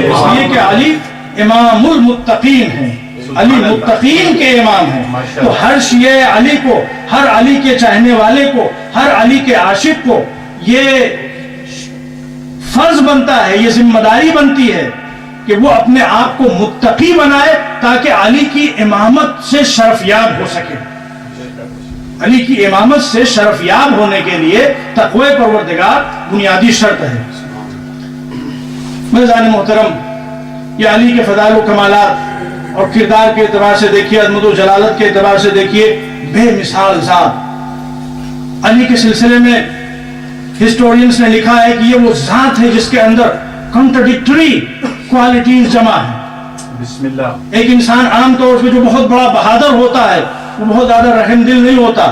اس لیے کہ علی امام المتقین ہیں. علی متقین کے امام ہیں. تو ہر شیعہ علی کو، ہر علی کے چاہنے والے کو، ہر علی کے عاشق کو یہ فرض بنتا ہے، یہ ذمہ داری بنتی ہے کہ وہ اپنے آپ کو متقی بنائے تاکہ علی کی امامت سے شرفیاب ہو سکے. علی کی امامت سے شرفیاب ہونے کے لیے تقوی پروردگار بنیادی شرط ہے. میزان محترم، یہ علی کے فضائل و کمالات اور کردار کے اعتبار سے دیکھیے، عظمت و جلالت کے اعتبار سے دیکھیے، بے مثال ذات. علی کے سلسلے میں ہسٹورینز نے لکھا ہے کہ یہ وہ ذات ہے جس کے اندر کنٹرڈکٹری کوالٹیز جمع ہیں. بسم اللہ. ایک انسان عام طور پہ جو بہت بڑا بہادر ہوتا ہے وہ بہت زیادہ رحم دل نہیں ہوتا.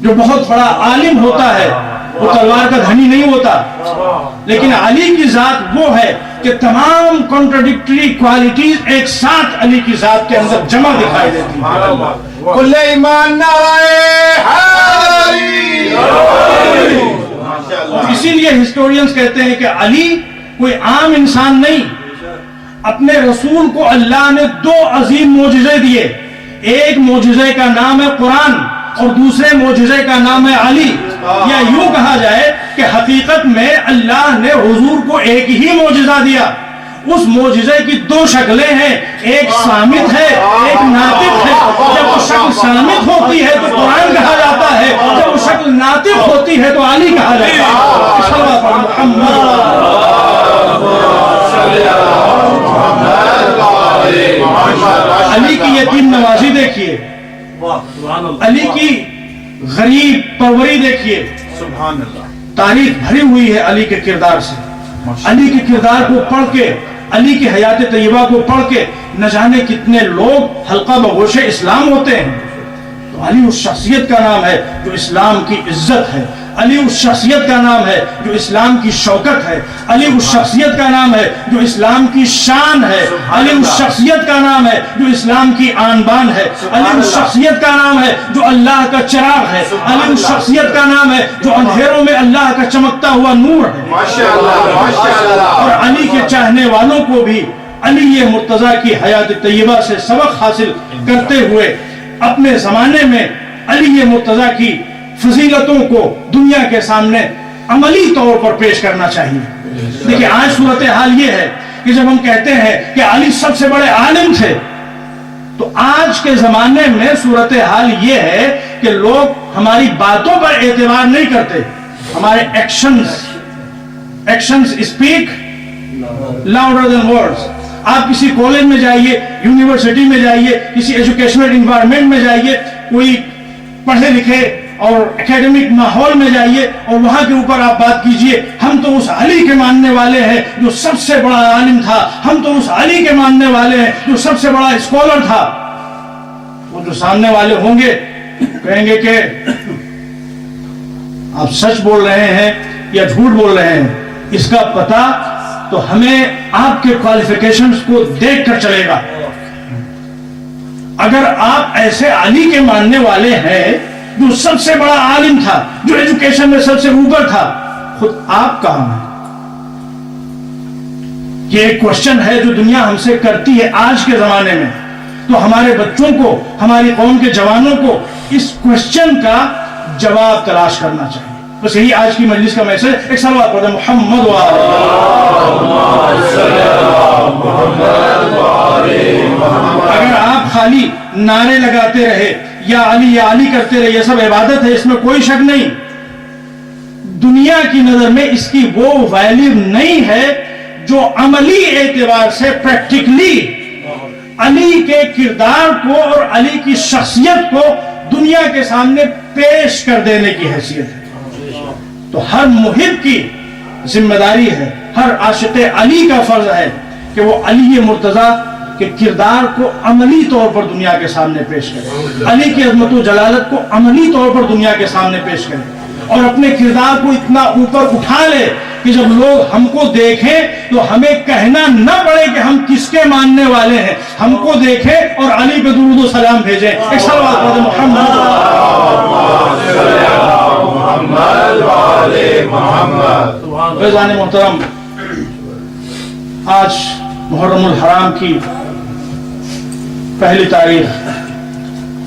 جو بہت بڑا عالم ہوتا ہے وہ تلوار کا دھنی نہیں ہوتا. لیکن علی کی ذات وہ ہے کہ تمام کنٹرڈکٹری کوالٹیز ایک ساتھ علی کی ذات کے اندر جمع دکھائی دیتی ہیں. کل ایمان نعرہ حیدری. اسی لیے ہسٹورینز کہتے ہیں کہ علی کوئی عام انسان نہیں. اپنے رسول کو اللہ نے دو عظیم معجزے دیے. ایک معجزے کا نام ہے قرآن اور دوسرے معجزے کا نام ہے علی. یا یوں کہا جائے کہ حقیقت میں اللہ نے حضور کو ایک ہی معجزہ دیا. اس معجزے کی دو شکلیں ہیں، ایک صامت ہے ایک ناطق ہے. جب وہ شکل صامت ہوتی ہے تو قرآن کہا جاتا ہے، جب وہ شکل ناطق ہوتی ہے تو علی کہا جاتا ہے. صلوات پر محمد. علی کی یتیم نوازی دیکھیے، علی کی غریب پروری دیکھیے. سبحان اللہ. تاریخ بھری ہوئی ہے علی کے کردار سے. علی کے کردار کو پڑھ کے، علی کی حیات طیبہ کو پڑھ کے نہ جانے کتنے لوگ حلقہ بگوش اسلام ہوتے ہیں. تو علی اس شخصیت کا نام ہے جو اسلام کی عزت ہے. علی اس شخصیت کا نام ہے جو اسلام کی شوکت ہے. علی اس شخصیت کا نام ہے جو اسلام کی شان ہے. علی اس شخصیت کا نام ہے جو اسلام کی آن بان ہے. علی اس شخصیت کا نام ہے جو اللہ کا چراغ ہے. علی اس شخصیت کا نام ہے جو اندھیروں میں اللہ کا چمکتا ہوا نور ہے. اور علی کے چاہنے والوں کو بھی علی مرتضیٰ کی حیات طیبہ سے سبق حاصل کرتے ہوئے اپنے زمانے میں علی مرتضیٰ کی فضیلتوں کو دنیا کے سامنے عملی طور پر پیش کرنا چاہیے. دیکھیں آج صورتحال یہ ہے کہ جب ہم کہتے ہیں کہ علی سب سے بڑے عالم تھے تو آج کے زمانے میں صورتحال یہ ہے کہ لوگ ہماری باتوں پر اعتبار نہیں کرتے، ہمارے actions speak louder than words. آپ کسی کالج میں جائیے، یونیورسٹی میں جائیے، کسی ایجوکیشنل انوائرمنٹ میں جائیے، کوئی پڑھے لکھے اور اکیڈمک ماحول میں جائیے اور وہاں کے اوپر آپ بات کیجئے، ہم تو اس علی کے ماننے والے ہیں جو سب سے بڑا عالم تھا، ہم تو اس علی کے ماننے والے ہیں جو سب سے بڑا اسکالر تھا. وہ جو سامنے والے ہوں گے کہیں گے کہ آپ سچ بول رہے ہیں یا جھوٹ بول رہے ہیں. اس کا پتہ تو ہمیں آپ کے کوالیفیکیشنز کو دیکھ کر چلے گا. اگر آپ ایسے علی کے ماننے والے ہیں جو سب سے بڑا عالم تھا، جو ایجوکیشن میں سب سے اوپر تھا، خود آپ کہاں ہیں؟ یہ ایک کوشچن ہے جو دنیا ہم سے کرتی ہے آج کے زمانے میں. تو ہمارے بچوں کو، ہماری قوم کے جوانوں کو اس کوشچن کا جواب تلاش کرنا چاہیے. بس یہی آج کی مجلس کا میسج. ایک صلوات پڑھیں محمد اگر آپ خالی نعرے لگاتے رہے یا علی کرتے رہے، یہ سب عبادت ہے، اس میں کوئی شک نہیں. دنیا کی نظر میں اس کی وہ ویلیو نہیں ہے جو عملی اعتبار سے پریکٹیکلی علی کے کردار کو اور علی کی شخصیت کو دنیا کے سامنے پیش کر دینے کی حیثیت ہے. تو ہر محب کی ذمہ داری ہے، ہر عاشق علی کا فرض ہے کہ وہ علی مرتضیٰ کے کردار کو عملی طور پر دنیا کے سامنے پیش کرے، علی کی عظمت و جلالت کو عملی طور پر دنیا کے سامنے پیش کرے. اور اپنے کردار کو اتنا اوپر اٹھا لے کہ جب لوگ ہم کو دیکھیں تو ہمیں کہنا نہ پڑے کہ ہم کس کے ماننے والے ہیں، ہم کو دیکھیں اور علی پہ درود و سلام بھیجیں. ایک صلوات پڑھیں محمد فیضان محترم. آج محرم الحرام کی پہلی تاریخ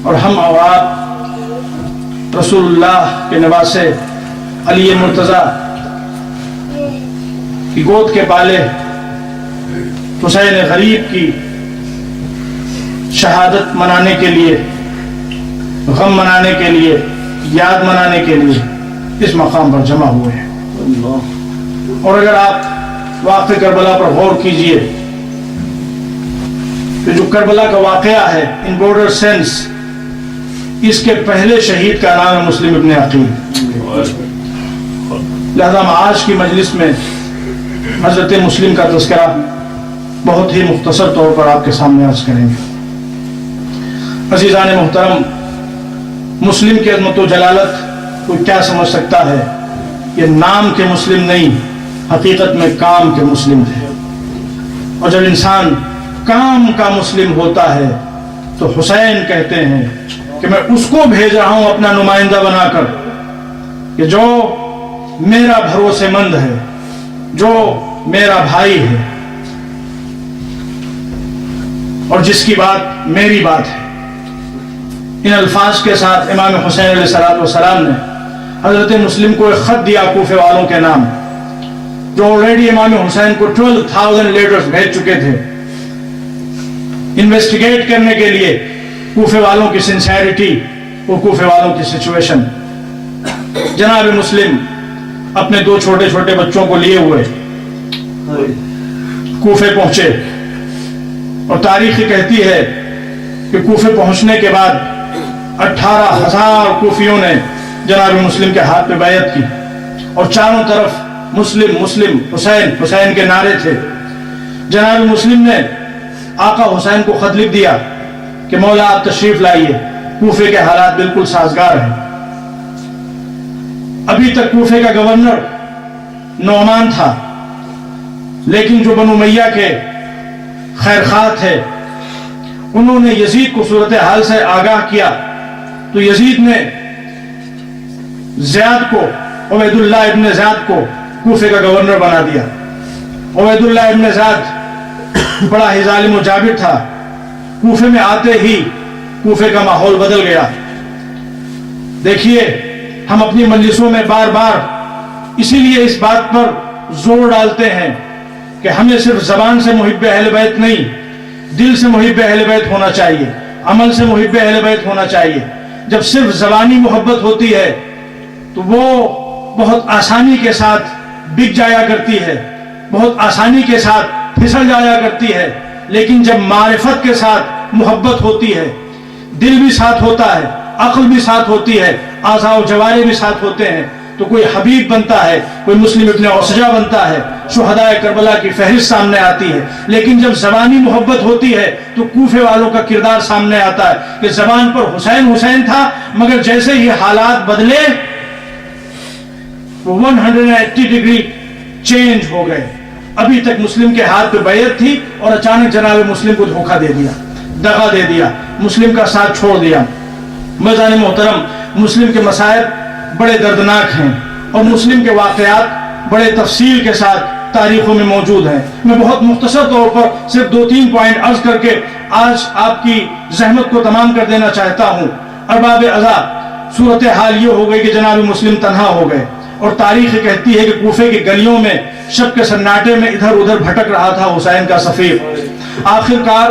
اور ہم اور آپ رسول اللہ کے نواسے علی مرتضیٰ کی گود کے پالے حسین غریب کی شہادت منانے کے لیے، غم منانے کے لیے، یاد منانے کے لیے اس مقام پر جمع ہوئے ہیں. اور اگر آپ واقعہ کربلا پر غور کیجئے کہ جو کربلا کا واقعہ ہے ان بورڈر سینس، اس کے پہلے شہید کا نام ہے مسلم ابن عقیل. لہذا ہم آج کی مجلس میں حضرت مسلم کا تذکرہ بہت ہی مختصر طور پر آپ کے سامنے عرض کریں گے. عزیزان محترم، مسلم کی عظمت و جلالت کوئی کیا سمجھ سکتا ہے؟ یہ نام کے مسلم نہیں، حقیقت میں کام کے مسلم تھے. اور جب انسان کام کا مسلم ہوتا ہے تو حسین کہتے ہیں کہ میں اس کو بھیج رہا ہوں اپنا نمائندہ بنا کر کہ جو میرا بھروسے مند ہے، جو میرا بھائی ہے اور جس کی بات میری بات ہے. ان الفاظ کے ساتھ امام حسین علیہ السلام نے حضرت مسلم کو ایک خط دیا کوفے والوں کے نام، جو آلریڈی امام حسین کو 12,000 لیٹرز بھیج چکے تھے انویسٹیگیٹ کرنے کے لیے کوفے والوں کی سنسیریٹی اور کوفے والوں کی سچویشن. جناب مسلم اپنے 2 چھوٹے چھوٹے بچوں کو لیے ہوئے کوفے پہنچے، اور تاریخ کہتی ہے کہ کوفے پہنچنے کے بعد 18,000 کوفیوں نے جناب مسلم کے ہاتھ پہ بیعت کی، اور چاروں طرف مسلم مسلم حسین حسین کے نعرے تھے. جناب مسلم نے آقا حسین کو خط لکھ دیا کہ مولا آپ تشریف لائیے، کوفے کے حالات بالکل سازگار ہیں. ابھی تک کوفے کا گورنر نعمان تھا، لیکن جو بنو امیہ کے خیرخواہ تھے انہوں نے یزید کو صورتحال سے آگاہ کیا، تو یزید نے زیاد کو، عبید اللہ ابن زیاد کو کوفے کا گورنر بنا دیا. عبید اللہ ابن زیاد بڑا ہی ظالم و جابر تھا. کوفے میں آتے ہی کوفے کا ماحول بدل گیا. دیکھیے ہم اپنی مجلسوں میں بار بار اسی لیے اس بات پر زور ڈالتے ہیں کہ ہمیں صرف زبان سے محب اہل بیت نہیں، دل سے محب اہل بیت ہونا چاہیے، عمل سے محب اہل بیت ہونا چاہیے. جب صرف زبانی محبت ہوتی ہے تو وہ بہت آسانی کے ساتھ بک جایا کرتی ہے، بہت آسانی کے ساتھ پھسل جایا کرتی ہے. لیکن جب معرفت کے ساتھ محبت ہوتی ہے، دل بھی ساتھ ہوتا ہے، عقل بھی ساتھ ہوتی ہے، اعضاء و جوارح بھی ساتھ ہوتے ہیں، تو کوئی حبیب بنتا ہے، کوئی مسلم ابن اوسجہ بنتا ہے، شہداء کربلا کی فہرست سامنے آتی ہے. لیکن جب زبانی محبت ہوتی ہے تو کوفے والوں کا کردار سامنے آتا ہے کہ زبان پر حسین حسین تھا، مگر جیسے ہی حالات بدلے وہ 180 ڈگری چینج ہو گئے. ابھی تک مسلم کے ہاتھ پہ بیعت تھی اور اچانک جناب مسلم کو دھوکہ دے دیا، دغا دے دیا، مسلم کا ساتھ چھوڑ دیا. مزان محترم، مسلم کے مسائل بڑے دردناک ہیں اور مسلم کے واقعات بڑے تفصیل کے ساتھ تاریخوں میں موجود ہیں. میں بہت مختصر طور پر صرف 2-3 پوائنٹ عرض کر کے آج آپ کی زحمت کو تمام کر دینا چاہتا ہوں. ارباب عذاب صورتحال یہ ہو گئی کہ جناب مسلم تنہا ہو گئے، اور تاریخ کہتی ہے کہ کوفے کی گلیوں میں شب کے سناٹے میں ادھر ادھر بھٹک رہا تھا حسین کا سفیر. آخر کار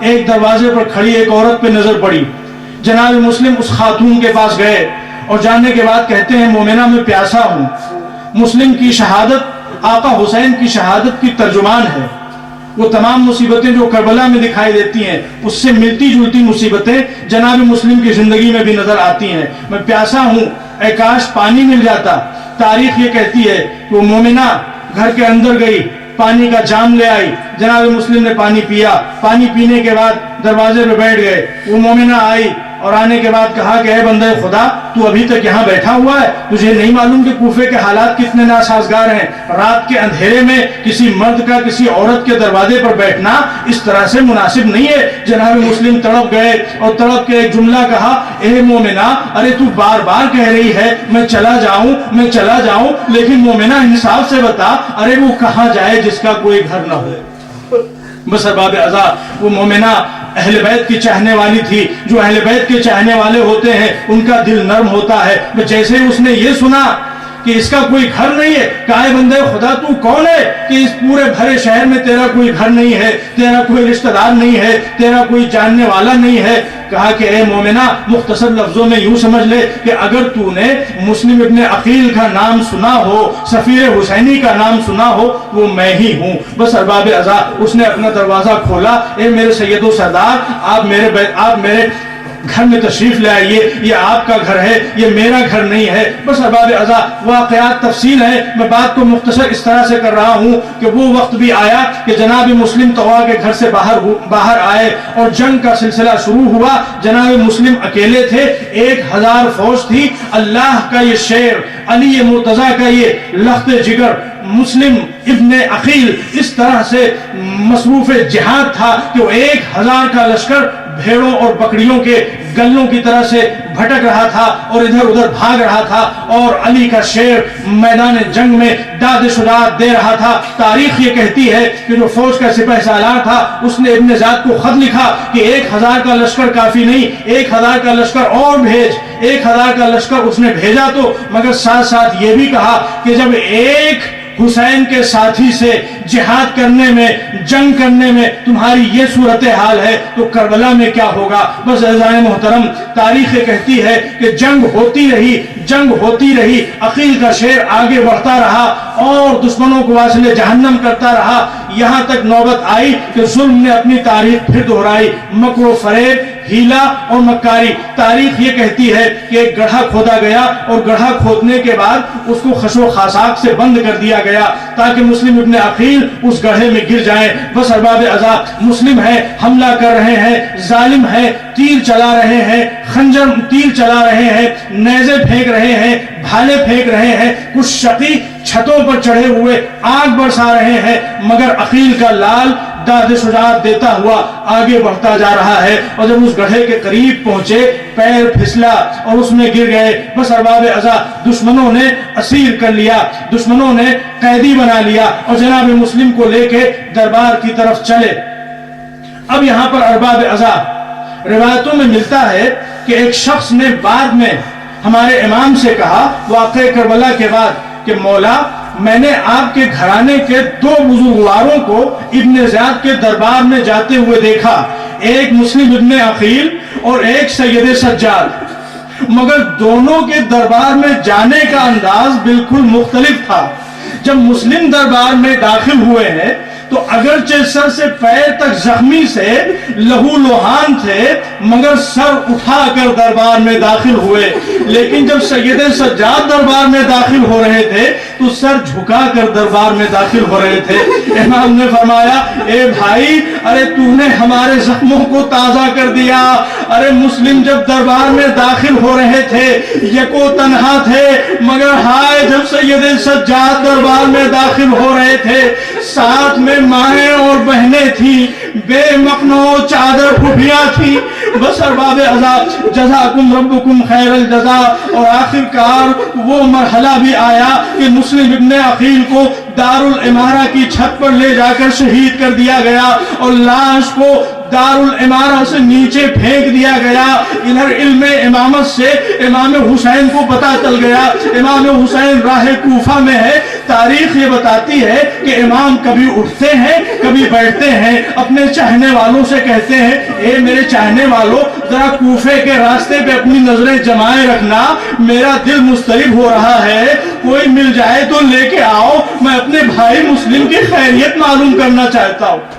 ایک دروازے پر کھڑی ایک عورت پہ نظر پڑی. جناب مسلم اس خاتون کے پاس گئے اور جاننے کے بعد کہتے ہیں مومنہ میں پیاسا ہوں. مسلم کی شہادت آقا حسین کی شہادت کی ترجمان ہے. وہ تمام مصیبتیں جو کربلا میں دکھائی دیتی ہیں اس سے ملتی جلتی مصیبتیں جناب مسلم کی زندگی میں بھی نظر آتی ہیں. میں پیاسا ہوں، اے کاش پانی مل جاتا. تاریخ یہ کہتی ہے کہ وہ مومنہ گھر کے اندر گئی، پانی کا جام لے آئی. جناب مسلم نے پانی پیا. پانی پینے کے بعد دروازے پہ بیٹھ گئے. وہ مومنہ آئی اور آنے کے بعد کہا کہ اے بندے خدا تو ابھی تک یہاں بیٹھا ہوا ہے, تجھے نہیں معلوم کہ کوفے کے حالات کتنے ناسازگار ہیں؟ رات کے اندھیرے میں کسی مرد کا کسی عورت کے دروازے پر بیٹھنا اس طرح سے مناسب نہیں ہے. جناب مسلم تڑپ گئے اور تڑپ کے ایک جملہ کہا, اے مومنہ ارے تو بار بار کہہ رہی ہے میں چلا جاؤں, لیکن مومنہ انصاف سے بتا ارے وہ کہاں جائے جس کا کوئی گھر نہ ہو. بس ارباب ازا وہ مومنہ اہل بیت کی چاہنے والی تھی. جو اہل بیت کے چاہنے والے ہوتے ہیں ان کا دل نرم ہوتا ہے. جیسے اس نے یہ سنا کہ اس کا کوئی گھر نہیں ہے, کہا اے بندے خدا تو کون ہے کہ اس پورے بھرے شہر میں تیرا کوئی گھر نہیں ہے, تیرا کوئی رشتہ دار نہیں ہے, تیرا کوئی جاننے والا نہیں ہے. کہا کہ اے مومنہ مختصر لفظوں میں یوں سمجھ لے کہ اگر تو نے مسلم ابن عقیل کا نام سنا ہو, صفیر حسینی کا نام سنا ہو, وہ میں ہی ہوں. بس ارباب ازا اس نے اپنا دروازہ کھولا, اے میرے سید و سردار آپ میرے گھر میں تشریف لے آئیے, یہ آپ کا گھر ہے, یہ میرا گھر نہیں ہے. بس ارباب ازا واقعات تفصیل ہے, میں بات کو مختصر اس طرح سے کر رہا ہوں کہ وہ وقت بھی آیا کہ جناب مسلم طوا کے گھر سے باہر آئے اور جنگ کا سلسلہ شروع ہوا. جناب مسلم اکیلے تھے, 1000 فوج تھی. اللہ کا یہ شیر, علی مرتضیٰ کا یہ لخت جگر مسلم ابن عقیل اس طرح سے مصروف جہاد تھا کہ وہ 1000 کا لشکر بھیڑوں اور بکریوں کے گلوں کی طرح سے بھٹک رہا تھا اور ادھر ادھر بھاگ رہا تھا, اور علی کا شیر میدان جنگ میں داد شجاعت دے رہا تھا. تاریخ یہ کہتی ہے کہ جو فوج کا سپہ سالار تھا اس نے ابن زیاد کو خط لکھا کہ 1000 کا لشکر کافی نہیں, 1000 کا لشکر اور بھیج. 1000 کا لشکر اس نے بھیجا تو, مگر ساتھ ساتھ یہ بھی کہا کہ جب ایک حسین کے ساتھی سے جہاد کرنے میں, جنگ کرنے میں تمہاری یہ صورتحال ہے تو کربلا میں کیا ہوگا. بس عزیزان محترم تاریخ کہتی ہے کہ جنگ ہوتی رہی, عقیل کا شیر آگے بڑھتا رہا اور دشمنوں کو واصل جہنم کرتا رہا, یہاں تک نوبت آئی کہ ظلم نے اپنی تاریخ پھر دہرائی. مکر و فریب, ہیلا اور مکاری. تاریخ یہ کہتی ہے کہ ایک گڑھا کھودا گیا اور گڑھا کھودنے کے بعد اس کو خشو خاشاک سے بند کر دیا گیا تاکہ مسلم ابن عقیل اس گڑھے میں گر جائیں. بس ارباب ازا مسلم ہے, حملہ کر رہے ہیں, ظالم ہے, تیر چلا رہے ہیں, تیر چلا رہے ہیں, نیزے پھینک رہے ہیں, بھالے پھینک رہے ہیں, کچھ شقی چھتوں پر چڑھے ہوئے آگ برسا رہے ہیں, مگر عقیل کا لال داد شجاعت دیتا ہوا آگے بڑھتا جا رہا ہے. اور جب اس گڑھے کے قریب پہنچے پیر پھسلا اور اس میں گر گئے. بس ارباب ازا دشمنوں نے اسیر کر لیا, دشمنوں نے قیدی بنا لیا اور جناب مسلم کو لے کے دربار کی طرف چلے. اب یہاں پر ارباب ازا روایتوں میں ملتا ہے کہ ایک شخص نے بعد میں ہمارے امام سے کہا واقعہ کربلا کے بعد کہ مولا میں نے آپ کے گھرانے کے 2 بزرگواروں کو ابن زیاد کے دربار میں جاتے ہوئے دیکھا, ایک مسلم ابن عقیل اور ایک سید سجاد, مگر دونوں کے دربار میں جانے کا انداز بالکل مختلف تھا. جب مسلم دربار میں داخل ہوئے ہیں تو اگرچہ سر سے پیر تک زخمی سے لہو لوہان تھے, مگر سر اٹھا کر دربار میں داخل ہوئے. لیکن جب سید سجاد دربار میں داخل ہو رہے تھے تو سر جھکا کر دربار میں داخل ہو رہے تھے. امام نے فرمایا اے بھائی ارے تو نے ہمارے زخموں کو تازہ کر دیا. ارے مسلم جب دربار میں داخل ہو رہے تھے یکو تنہا تھے, مگر ہائے جب سید سجاد دربار میں داخل ہو رہے تھے ساتھ میں مائیں اور بہنیں تھیں, بے مقنو چادر پھوپھیاں تھیں. بس ارباب ازا جزاکم ربکم خیر الجزا. اور آخر کار وہ مرحلہ بھی آیا کہ مسلم ابن عقیل کو دارالعمارہ کی چھت پر لے جا کر شہید کر دیا گیا اور لاش کو دارالعمارہ سے نیچے پھینک دیا گیا. ادھر علم امامت سے امام حسین کو پتا چل گیا. امام حسین راہ کوفہ میں ہے. تاریخ یہ بتاتی ہے کہ امام کبھی اٹھتے ہیں کبھی بیٹھتے ہیں, اپنے چاہنے والوں سے کہتے ہیں اے میرے چاہنے والوں ذرا کوفے کے راستے پہ اپنی نظریں جمائے رکھنا, میرا دل مضطرب ہو رہا ہے, کوئی مل جائے تو لے کے آؤ, میں اپنے بھائی مسلم کی خیریت معلوم کرنا چاہتا ہوں.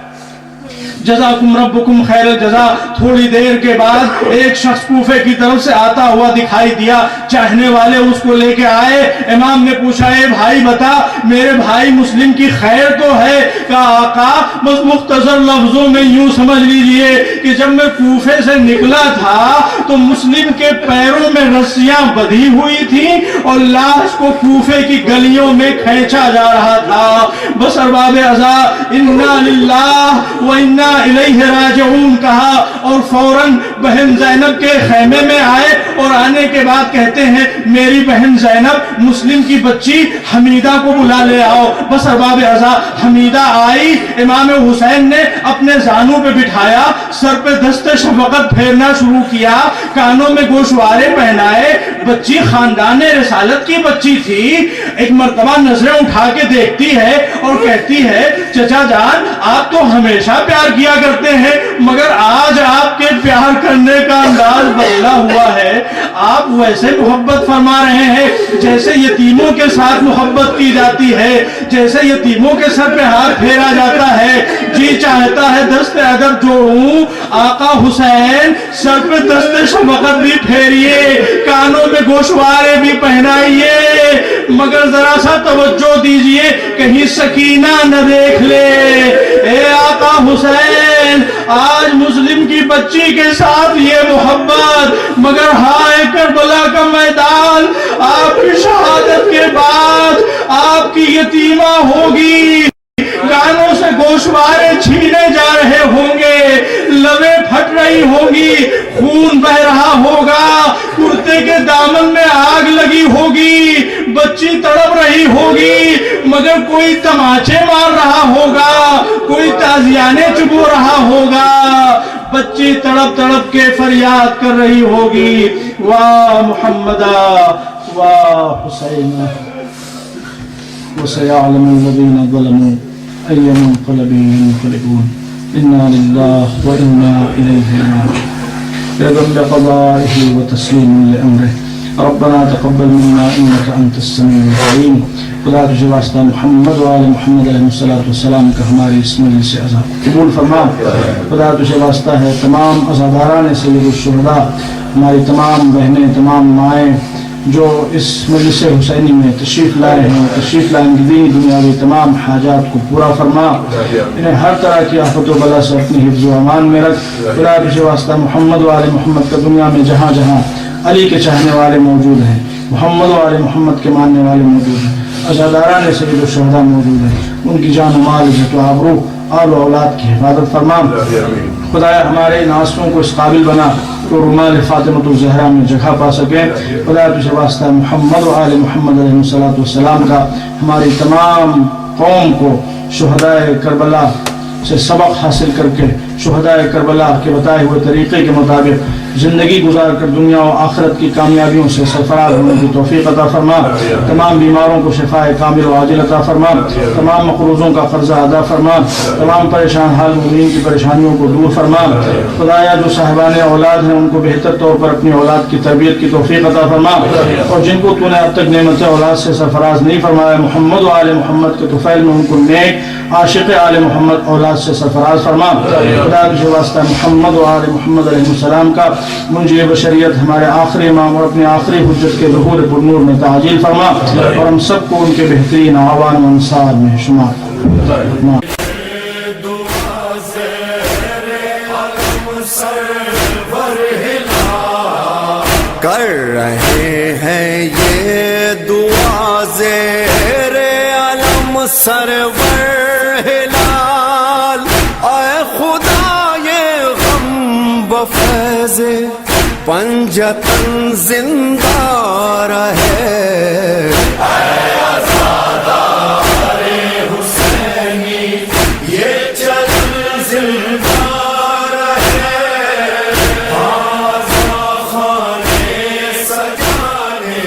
جزاکم ربکم خیر الجزا. تھوڑی دیر کے بعد ایک شخص کوفے کی طرف سے آتا ہوا دکھائی دیا. چاہنے والے اس کو لے کے آئے. امام نے پوچھا اے بھائی بتا میرے بھائی مسلم کی خیر تو ہے؟ کہا آقا بس مختصر لفظوں میں یوں سمجھ لیجئے کہ جب میں کوفے سے نکلا تھا تو مسلم کے پیروں میں رسیاں بدھی ہوئی تھیں اور لاش کو کوفے کی گلیوں میں کھینچا جا رہا تھا. بس ارباب عزا انا للہ و انا الیہ راجعون کہا اور فوراً بہن زینب کے خیمے میں آئے اور آنے کے بعد کہتے ہیں میری بہن زینب مسلم کی بچی حمیدہ کو بلا لے آؤ. بس ارباب عزا حمیدہ آئی, امام حسین نے اپنے زانوں پہ بٹھایا, سر پہ دست شفقت پھیرنا شروع کیا, کانوں میں گوشوارے پہنائے. بچی خاندان رسالت کی بچی تھی. ایک مرتبہ نظریں اٹھا کے دیکھتی ہے اور کہتی ہے چچا جان آپ تو ہمیشہ پیار کیا کرتے ہیں مگر آج آپ کے پیار کرنے کا انداز بدلا ہوا ہے. آپ ویسے محبت فرما رہے ہیں جیسے یتیموں کے ساتھ محبت کی جاتی ہے, جیسے یتیموں کے سر پہ ہاتھ پھیرا جاتا ہے. جی چاہتا ہے دست ادب جوڑوں آقا حسین, سر پہ دست شفقت بھی پھیریے, کانوں میں گوشوارے بھی پہنائیے, مگر ذرا سا توجہ دیجئے کہیں سکینہ نہ دیکھ لے. اے آقا حسین آج مسلم کی بچی کے ساتھ یہ محبت, مگر ہائے کربلا کا میدان آپ کی شہادت کے بعد آپ کی یتیمہ ہوگی, کانوں سے گوشوارے چھینے جا رہے ہوں گے, لبیں پھٹ رہی ہوں گی, خون بہ رہا ہوگا, کرتے کے دامن میں آگ لگی ہوگی, بچی تڑپ رہی ہوگی مگر کوئی تماچے مار رہا ہوگا, کوئی تازیانے چبو رہا ہوگا. بچی تڑپ تڑپ کے فریاد کر رہی ہوگی واہ محمدہ واہ حسین وسيعلم الذين ظلموا أي منقلب ينقلبون إنا لله وإنا إليه راجعون. رضا بقضائه وتسليم لأمره. ربنا تقبل منا إنك أنت السميع العليم. خدا تجھے واسطہ محمد وآل محمد علیہ الصلوۃ والسلام کا ہماری اس مجلس سے عزا قبول فرما. خدا تجھے واسطہ ہے تمام عزاداران سید الشہداء, ہماری تمام بہنیں, تمام مائیں جو اس مجلس حسینی میں تشریف لائے ہیں, تشریف لائیں گے دینی دنیاوی تمام حاجات کو پورا فرما. انہیں ہر طرح کی آفت و بلا سے اپنی حفظ و امان میں رکھ. خدا تجھے واسطہ محمد و آل محمد کا دنیا میں جہاں جہاں علی کے چاہنے والے موجود ہیں, محمد و آل محمد کے ماننے والے موجود ہیں, عزاداران سید الشہداء موجود ہیں, ان کی جان و مال عزت و آبرو آل و اولاد کی حفاظت فرما. خدایا ہمارے ان آنسوؤں کو اس قابل بنا تو رمال فاطمۃ الزہرا میں جگہ پا سکیں. خدا تجھے واسطہ محمد و آل محمد علیہ الصلوۃ والسلام کا ہماری تمام قوم کو شہدائے کربلا سے سبق حاصل کر کے شہدائے کربلا کے بتائے ہوئے طریقے کے مطابق زندگی گزار کر دنیا و آخرت کی کامیابیوں سے سرفراز ہونے کی توفیق عطا فرما. تمام بیماروں کو شفاء کامل و عاجل عطا فرما. تمام مقروضوں کا قرضہ ادا فرما. تمام پریشان حال مومنین کی پریشانیوں کو دور فرما. خدایا جو صاحبان اولاد ہیں ان کو بہتر طور پر اپنی اولاد کی تربیت کی توفیق عطا فرما, اور جن کو تو نے اب تک نعمت اولاد سے سرفراز نہیں فرمایا محمد و آل محمد کے طفیل میں ان کو نیک عاشق آل محمد اولاد سے سرفراز فرما. خدا کے واسطہ محمد و آل محمد علیہ السلام کا منجی بشریت ہمارے آخری امام اور اپنی آخری حجت کے ظہور پر نور میں تعجیل فرما, اور ہم سب کو ان کے بہترین اعوان و انصار میں شمار. کر رہے ہیں یہ دعا زیر علم سرور ہلال, اے خدا یہ غم بفیض پنجتن زندہ رہے. اے عزادار حسینی یہ چل زندہ رہے, خانے سجانے